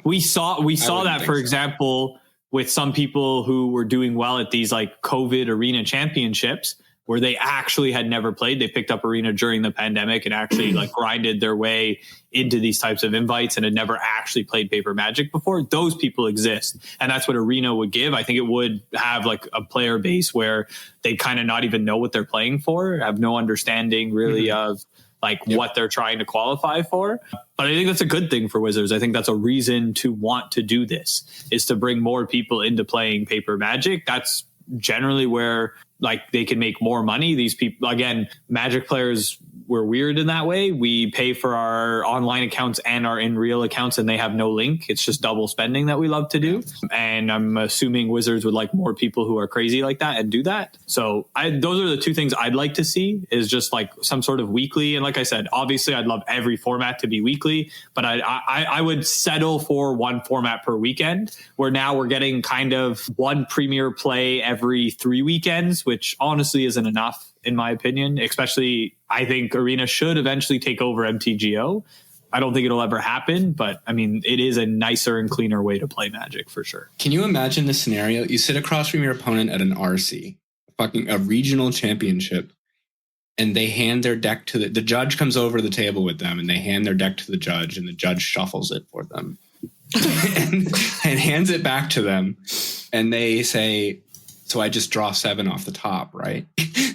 We saw that, for example, with some people who were doing well at these like COVID Arena championships, where they actually had never played. They picked up Arena during the pandemic and actually like grinded their way into these types of invites and had never actually played Paper Magic before. Those people exist. And that's what Arena would give. I think it would have like a player base where they kind of not even know what they're playing for, have no understanding really of like what they're trying to qualify for. But I think that's a good thing for Wizards. I think that's a reason to want to do this, is to bring more people into playing Paper Magic. That's generally where like they can make more money. These people, again, Magic players, we're weird in that way. We pay for our online accounts and our in real accounts, and they have no link. It's just double spending that we love to do. And I'm assuming Wizards would like more people who are crazy like that and do that. So those are the two things I'd like to see, is just like some sort of weekly. And like I said, obviously I'd love every format to be weekly, but I would settle for one format per weekend, where now we're getting kind of one premier play every 3 weekends, which honestly isn't enough in my opinion. Especially, I think Arena should eventually take over MTGO. I don't think it'll ever happen, but I mean, it is a nicer and cleaner way to play Magic for sure. Can you imagine the scenario? You sit across from your opponent at an RC, a regional championship, and they hand their deck to the judge comes over the table with them, and they hand their deck to the judge, and the judge shuffles it for them and hands it back to them, and they say, so I just draw 7 off the top, right?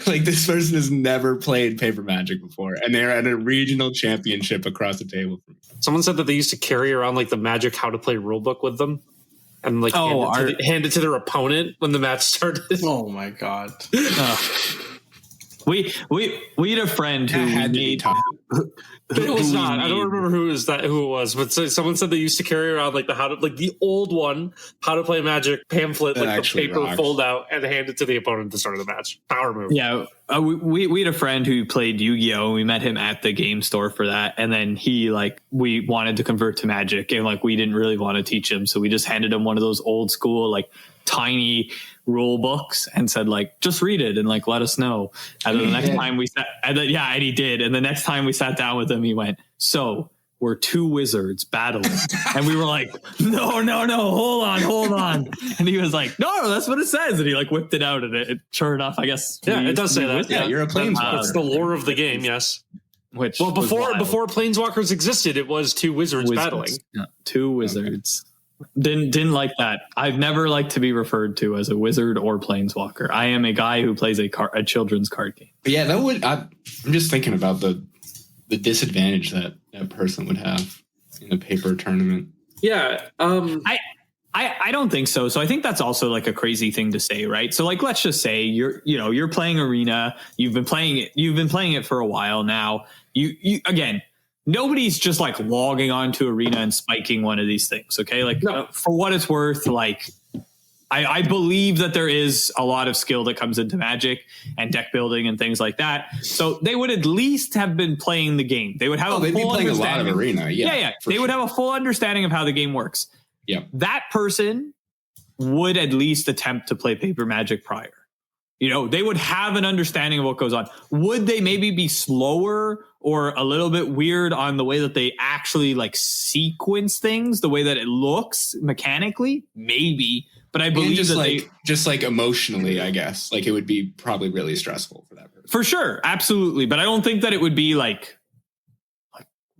Like, this person has never played Paper Magic before, and they're at a regional championship across the table from me. Someone said that they used to carry around like the Magic How to Play rulebook with them, and like hand it to their opponent when the match started. Oh my god! We had a friend who had to be tough. It was not. I don't remember who it was, but someone said they used to carry around like the old one, How to Play Magic pamphlet, like the paper fold out, and hand it to the opponent at the start of the match. Power move. Yeah, we had a friend who played Yu-Gi-Oh! We met him at the game store for that, and then we wanted to convert to Magic, and we didn't really want to teach him, so we just handed him one of those old school tiny rule books and said just read it and let us know. And then the next time we sat, and he did. And the next time we sat down with him, he went, "So we're 2 wizards battling," and we were like, no, hold on. And he was like, no, that's what it says. And he whipped it out, and it sure enough, I guess. Yeah, it does say that. Yeah, you're a planeswalker. It's the lore of the game. Yes. which before Planeswalkers existed, it was two wizards battling. Yeah, two wizards. Didn't like that. I've never liked to be referred to as a wizard or planeswalker. I am a guy who plays a children's card game. But yeah, I'm just thinking about the disadvantage that person would have in a paper tournament. Yeah. I don't think so. So I think that's also like a crazy thing to say, right? So like, let's just say you're playing Arena. You've been playing it for a while now. You again, nobody's just like logging onto Arena and spiking one of these things. Okay. Like for what it's worth, like I believe that there is a lot of skill that comes into Magic and deck building and things like that. So they would at least have been playing the game. They would have they'd be playing a lot of Arena. Yeah. They would have a full understanding of how the game works. Yeah. That person would at least attempt to play paper Magic prior. They would have an understanding of what goes on. Would they maybe be slower or a little bit weird on the way that they actually like sequence things, the way that it looks mechanically? Maybe. But I believe just like emotionally, I guess, like it would be probably really stressful for that person. For sure. Absolutely. But I don't think that it would be like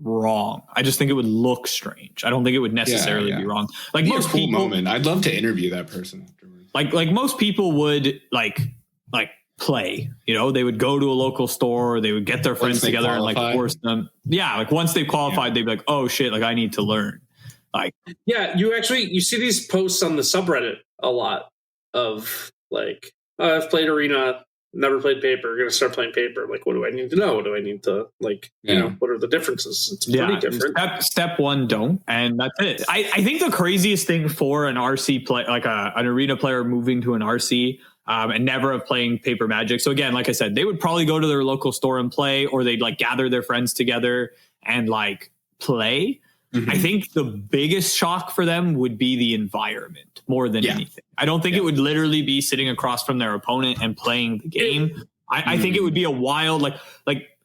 wrong. I just think it would look strange. I don't think it would necessarily be wrong. Like most people, moment. I'd love to interview that person afterwards. Like most people would like play. They would go to a local store. They would get their friends together and like force them. Yeah, like once they've qualified, they'd be like, "Oh shit! Like I need to learn." Like, yeah, you see these posts on the subreddit a lot of like, I've played Arena, never played paper, going to start playing paper. Like, what do I need to know? What do I need to like? What are the differences? It's pretty different. Step one, don't, and that's it. I think the craziest thing for an RC play, like an Arena player moving to an RC. And never have playing paper Magic. So again, like I said, they would probably go to their local store and play, or they'd like gather their friends together and like play. Mm-hmm. I think the biggest shock for them would be the environment more than anything. I don't think it would literally be sitting across from their opponent and playing the game. I think it would be a wild, like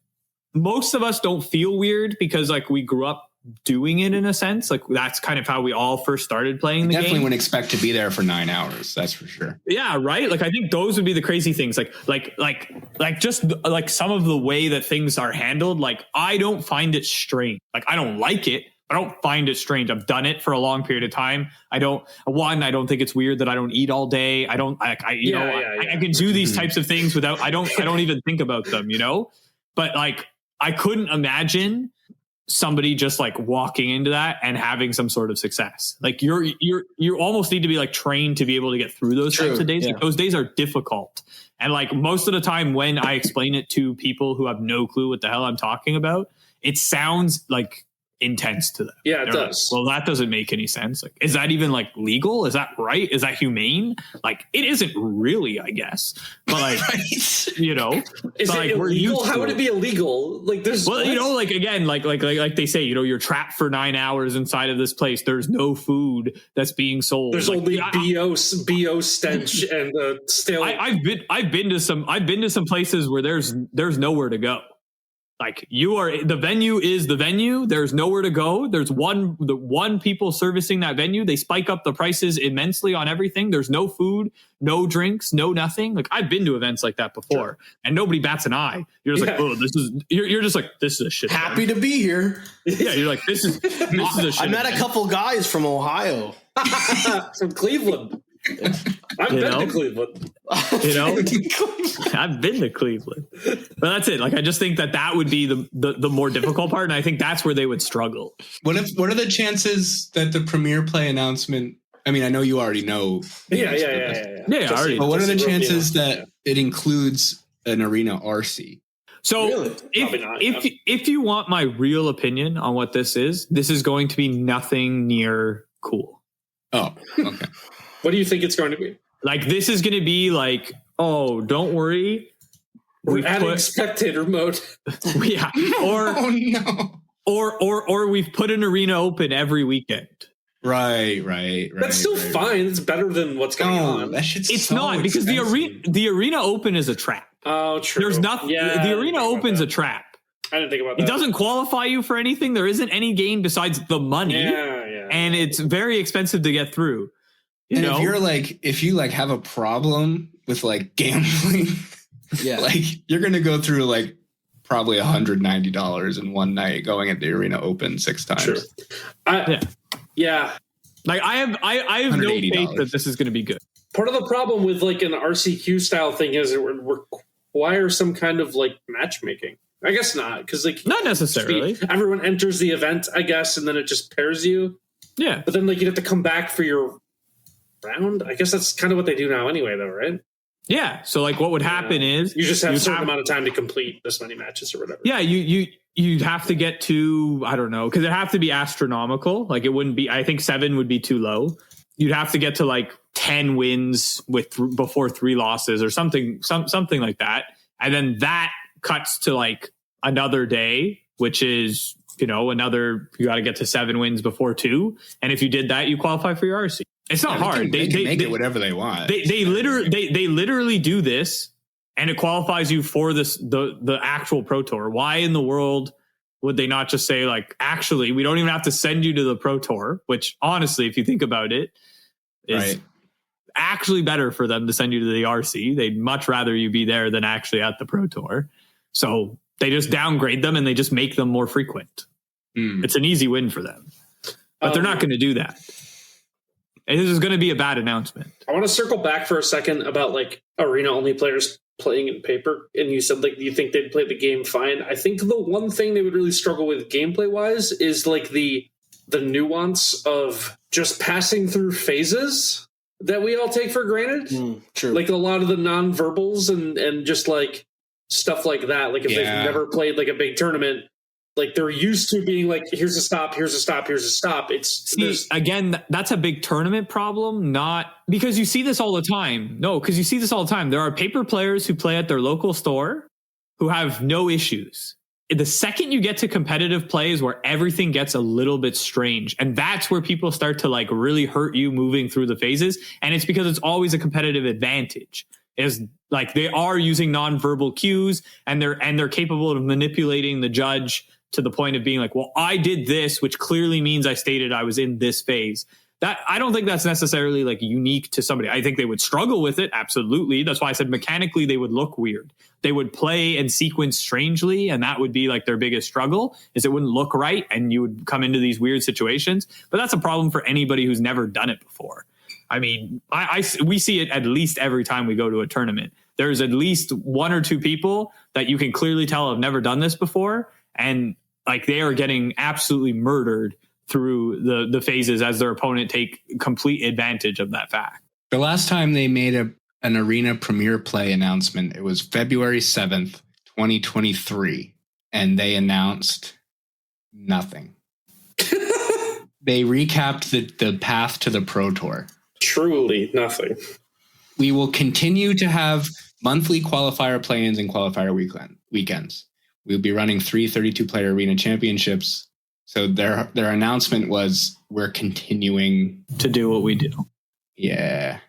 most of us don't feel weird because like we grew up doing it in a sense. Like that's kind of how we all first started playing the game. Definitely wouldn't expect to be there for 9 hours. That's for sure. Yeah. Right. Like I think those would be the crazy things. Like just like some of the way that things are handled. Like I don't find it strange. Like I don't like it. I don't find it strange. I've done it for a long period of time. I don't think it's weird that I don't eat all day. I can do these types of things without, I don't even think about them, but like, I couldn't imagine somebody just like walking into that and having some sort of success. Like you almost need to be like trained to be able to get through those types of days. Like those days are difficult. And like most of the time when I explain it to people who have no clue what the hell I'm talking about, it sounds like intense to them. Yeah, it does. Like, well, that doesn't make any sense. Like, is that even like legal? Is that right? Is that humane? Like, it isn't really, I guess. But like, is it like, illegal? How would it be illegal? Like, there's like again, like they say, you're trapped for 9 hours inside of this place. There's no food that's being sold. There's like, only BO stench and stale. I've been to some places where there's nowhere to go. Like the venue is the venue. There's nowhere to go. There's one people servicing that venue. They spike up the prices immensely on everything. There's no food, no drinks, no nothing. Like I've been to events like that before and nobody bats an eye. You're just like, oh, you're just like, this is a shit. Happy to be here. Yeah. You're like, this is a shit. I met a couple guys from Ohio. From Cleveland. I've been to Cleveland. I've been to Cleveland. But that's it. Like I just think that would be the more difficult part, and I think that's where they would struggle. What are the chances that the Premier Play announcement? I mean, I know you already know. Yeah. But what are the chances that it includes an Arena RC? So really? if you want my real opinion on what this is going to be nothing near cool. Oh, okay. What do you think it's going to be? Like, this is going to be like, oh, don't worry. We're adding spectator mode. Yeah. Or, oh, no. Or we've put an Arena open every weekend. Right. That's still fine. It's better than what's going on. That shit's it's so not because expensive. the Arena Open is a trap. Oh, true. There's nothing. Yeah, the Arena Open's a trap. I didn't think about that. It doesn't qualify you for anything. There isn't any gain besides the money. Yeah. And it's very expensive to get through. And if you have a problem with like gambling, like you're gonna go through like probably $190 in one night going at the Arena Open 6 times. Sure. Yeah. Like I have no faith that this is going to be good. Part of the problem with like an RCQ style thing is it would require some kind of like matchmaking. I guess not, because like not necessarily. Everyone enters the event, I guess, and then it just pairs you. Yeah. But then like you'd have to come back for your round. I guess that's kind of what they do now anyway, though, right? Yeah. So like what would happen is you just have a certain amount of time to complete this many matches or whatever. Yeah, you'd have to get to, I don't know, because it'd have to be astronomical. Like it wouldn't be, I think 7 would be too low. You'd have to get to like 10 wins before 3 losses or something like that. And then that cuts to like another day, which is, you got to get to 7 wins before 2. And if you did that, you qualify for your RC. It's not hard. They can make it whatever they want. They literally do this, and it qualifies you for the actual Pro Tour. Why in the world would they not just say like, actually, we don't even have to send you to the Pro Tour? Which honestly, if you think about it, is actually better for them to send you to the RC. They'd much rather you be there than actually at the Pro Tour. So they just downgrade them and they just make them more frequent. It's an easy win for them, but they're not going to do that. And this is going to be a bad announcement. I want to circle back for a second about like arena only players playing in paper. And you said like you think they'd play the game fine. I think the one thing they would really struggle with gameplay wise is like the nuance of just passing through phases that we all take for granted. True. Like a lot of the non-verbals and just like stuff like that. Like if they've never played like a big tournament, like they're used to being like, here's a stop, here's a stop, here's a stop. Again, that's a big tournament problem, not because you see this all the time. No, because you see this all the time. There are paper players who play at their local store who have no issues. The second you get to competitive play is where everything gets a little bit strange. And that's where people start to like really hurt you moving through the phases. And it's because it's always a competitive advantage. Is like they are using nonverbal cues and they're capable of manipulating the judge to the point of being like, well, I did this, which clearly means I stated I was in this phase. That I don't think that's necessarily like unique to somebody. I think they would struggle with it. Absolutely. That's why I said mechanically they would look weird. They would play and sequence strangely. And that would be like their biggest struggle is it wouldn't look right. And you would come into these weird situations. But that's a problem for anybody who's never done it before. I mean, we see it at least every time we go to a tournament. There's at least 1 or 2 people that you can clearly tell have never done this before. And like they are getting absolutely murdered through the phases as their opponent take complete advantage of that fact. The last time they made an arena premiere play announcement, it was February 7th, 2023. And they announced nothing. They recapped the path to the Pro Tour. Truly nothing. We will continue to have monthly qualifier play-ins and qualifier weekends. We'll be running 3 32-player arena championships. So their announcement was we're continuing to do what we do. Yeah.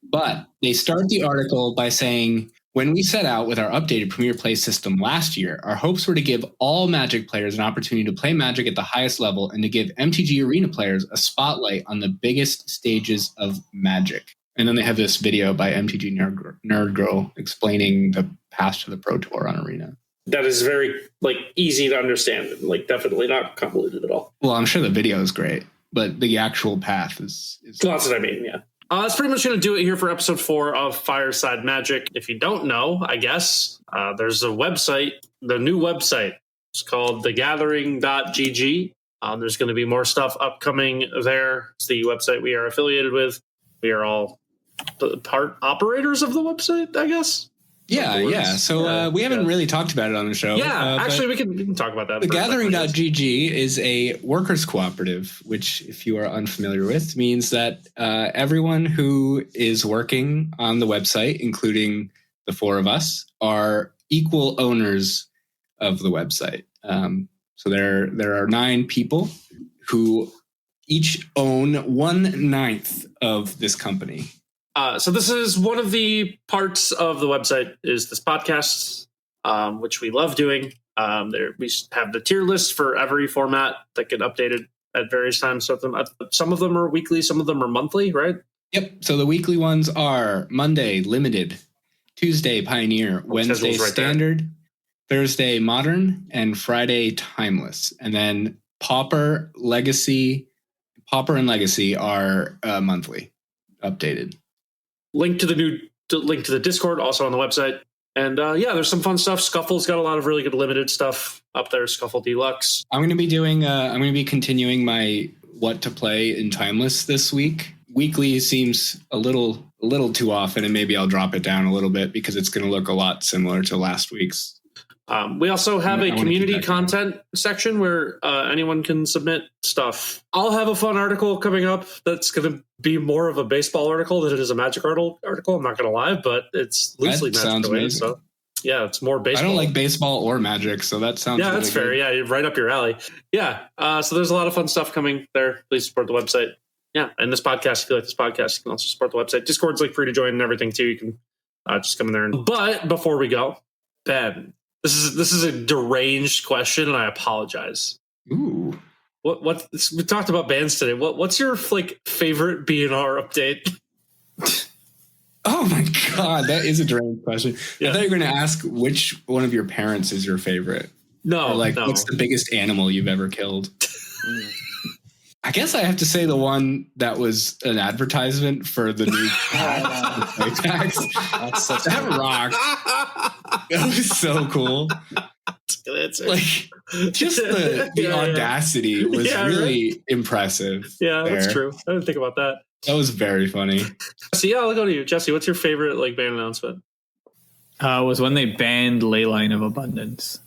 But they start the article by saying, when we set out with our updated Premier Play system last year, our hopes were to give all Magic players an opportunity to play Magic at the highest level and to give MTG Arena players a spotlight on the biggest stages of Magic. And then they have this video by MTG Nerd Girl explaining the path to the Pro Tour on Arena. That is very like easy to understand and like definitely not convoluted at all. Well, I'm sure the video is great, but the actual path is that's what I mean, yeah. That's pretty much going to do it here for episode 4 of Fireside Magic. If you don't know, I guess, there's a website, the new website. It's called thegathering.gg. There's going to be more stuff upcoming there. It's the website we are affiliated with. We are all part operators of the website, I guess. Yeah. So we haven't really talked about it on the show. Yeah, actually, we can talk about that. The Gathering.gg is a workers' cooperative, which, if you are unfamiliar with, means that everyone who is working on the website, including the 4 of us, are equal owners of the website. So there are 9 people who each own 1/9 of this company. So this is one of the parts of the website is this podcast, which we love doing. We have the tier list for every format that get updated at various times. So some of them are weekly, some of them are monthly, right? Yep. So the weekly ones are Monday, Limited, Tuesday, Pioneer, Wednesday, Standard, Thursday Modern, and Friday Timeless. And then Pauper and Legacy are monthly updated. Link to the Discord also on the website. And there's some fun stuff. Scuffle's got a lot of really good limited stuff up there. Scuffle Deluxe. I'm going to be continuing my what to play in Timeless this week. Weekly seems a little too often, and maybe I'll drop it down a little bit because it's going to look a lot similar to last week's. We also have a community content section where anyone can submit stuff. I'll have a fun article coming up that's going to be more of a baseball article than it is a Magic article. I'm not going to lie, but it's loosely Magic related. So yeah, it's more baseball. I don't like baseball or Magic, so that sounds really that's fair. Good. Yeah, right up your alley. Yeah, so there's a lot of fun stuff coming there. Please support the website. Yeah, and this podcast, if you like this podcast, you can also support the website. Discord's like free to join and everything too. You can just come in there. But before we go, Ben. This is a deranged question, and I apologize. Ooh, what we talked about bands today. What's your favorite B&R update? Oh my god, that is a deranged question. Yeah. I thought you were going to ask which one of your parents is your favorite. No, or what's the biggest animal you've ever killed? I guess I have to say the one that was an advertisement for the new packs. That rocked. That was so cool. Like, just the audacity was really impressive. Yeah, that's true. I didn't think about that. That was very funny. Jesse, I'll go to you. Jesse, what's your favorite band announcement? Was when they banned Leyline of Abundance.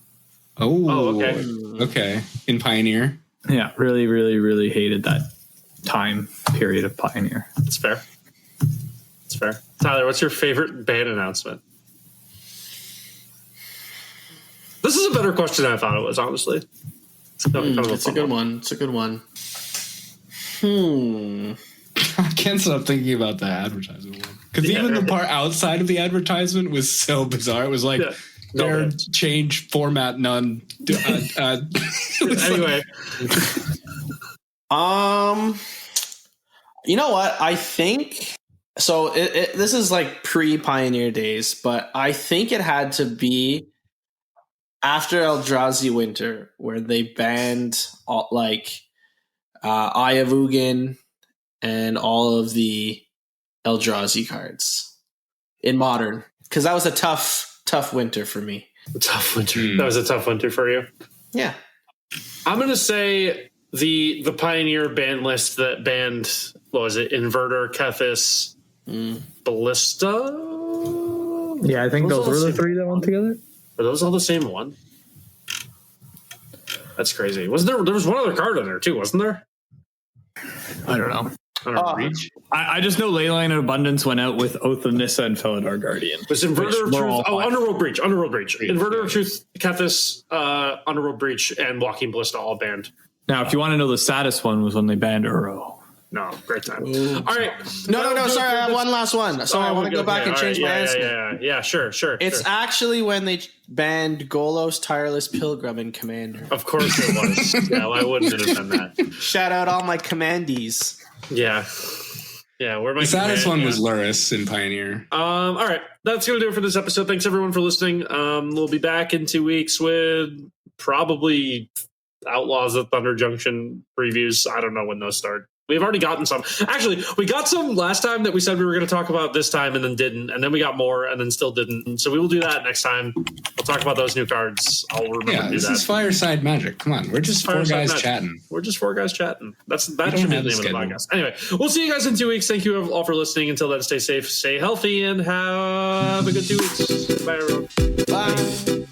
Oh, okay. Okay. In Pioneer. Yeah, really, really, really hated that time period of Pioneer. It's fair. It's fair. Tyler, what's your favorite band announcement? This is a better question than I thought it was, honestly. It's a good one. It's a good one. I can't stop thinking about the advertisement one. Because even the part outside of the advertisement was so bizarre. It was like, their change format none. Anyway. You know what? I think... So this is like pre-Pioneer days, but I think it had to be after Eldrazi Winter, where they banned Eye of Ugin and all of the Eldrazi cards in Modern, because that was a tough winter for me. A tough winter. That was a tough winter for you. Yeah. I'm going to say the Pioneer ban list that banned, what was it, Inverter, Kethis, Ballista? Yeah, I think those were the three that went together. Are those all the same one? That's crazy. Wasn't there was one other card in there too, wasn't there? I don't know. Reach. I just know Leyline of Abundance went out with Oath of Nissa and Felidar Guardian. Was Inverter of Truth? Underworld Breach. Inverter of Truth, Kethis, Underworld Breach, and Walking Ballista all banned. Now, if you want to know the saddest one was when they banned Uro. No, great time. All right. No. Sorry, I have one last one. Sorry, I want to go back and change my answer. Yeah, sure. It's actually when they banned Golos, Tireless Pilgrim, and Commander. Of course it was. Yeah, why wouldn't it have done that? Shout out all my commandees. Yeah. Where my the saddest one was Luris in Pioneer. All right. That's going to do it for this episode. Thanks, everyone, for listening. We'll be back in 2 weeks with probably Outlaws of Thunder Junction previews. I don't know when those start. We've already gotten some. Actually, we got some last time that we said we were going to talk about this time and then didn't. And then we got more and then still didn't. So we will do that next time. We'll talk about those new cards. I'll remember to do that. This is Fireside Magic. Come on. We're just four guys chatting. We're just four guys chatting. That should be the name of the podcast. Anyway, we'll see you guys in 2 weeks. Thank you all for listening. Until then, stay safe, stay healthy, and have a good 2 weeks. Bye, everyone. Bye.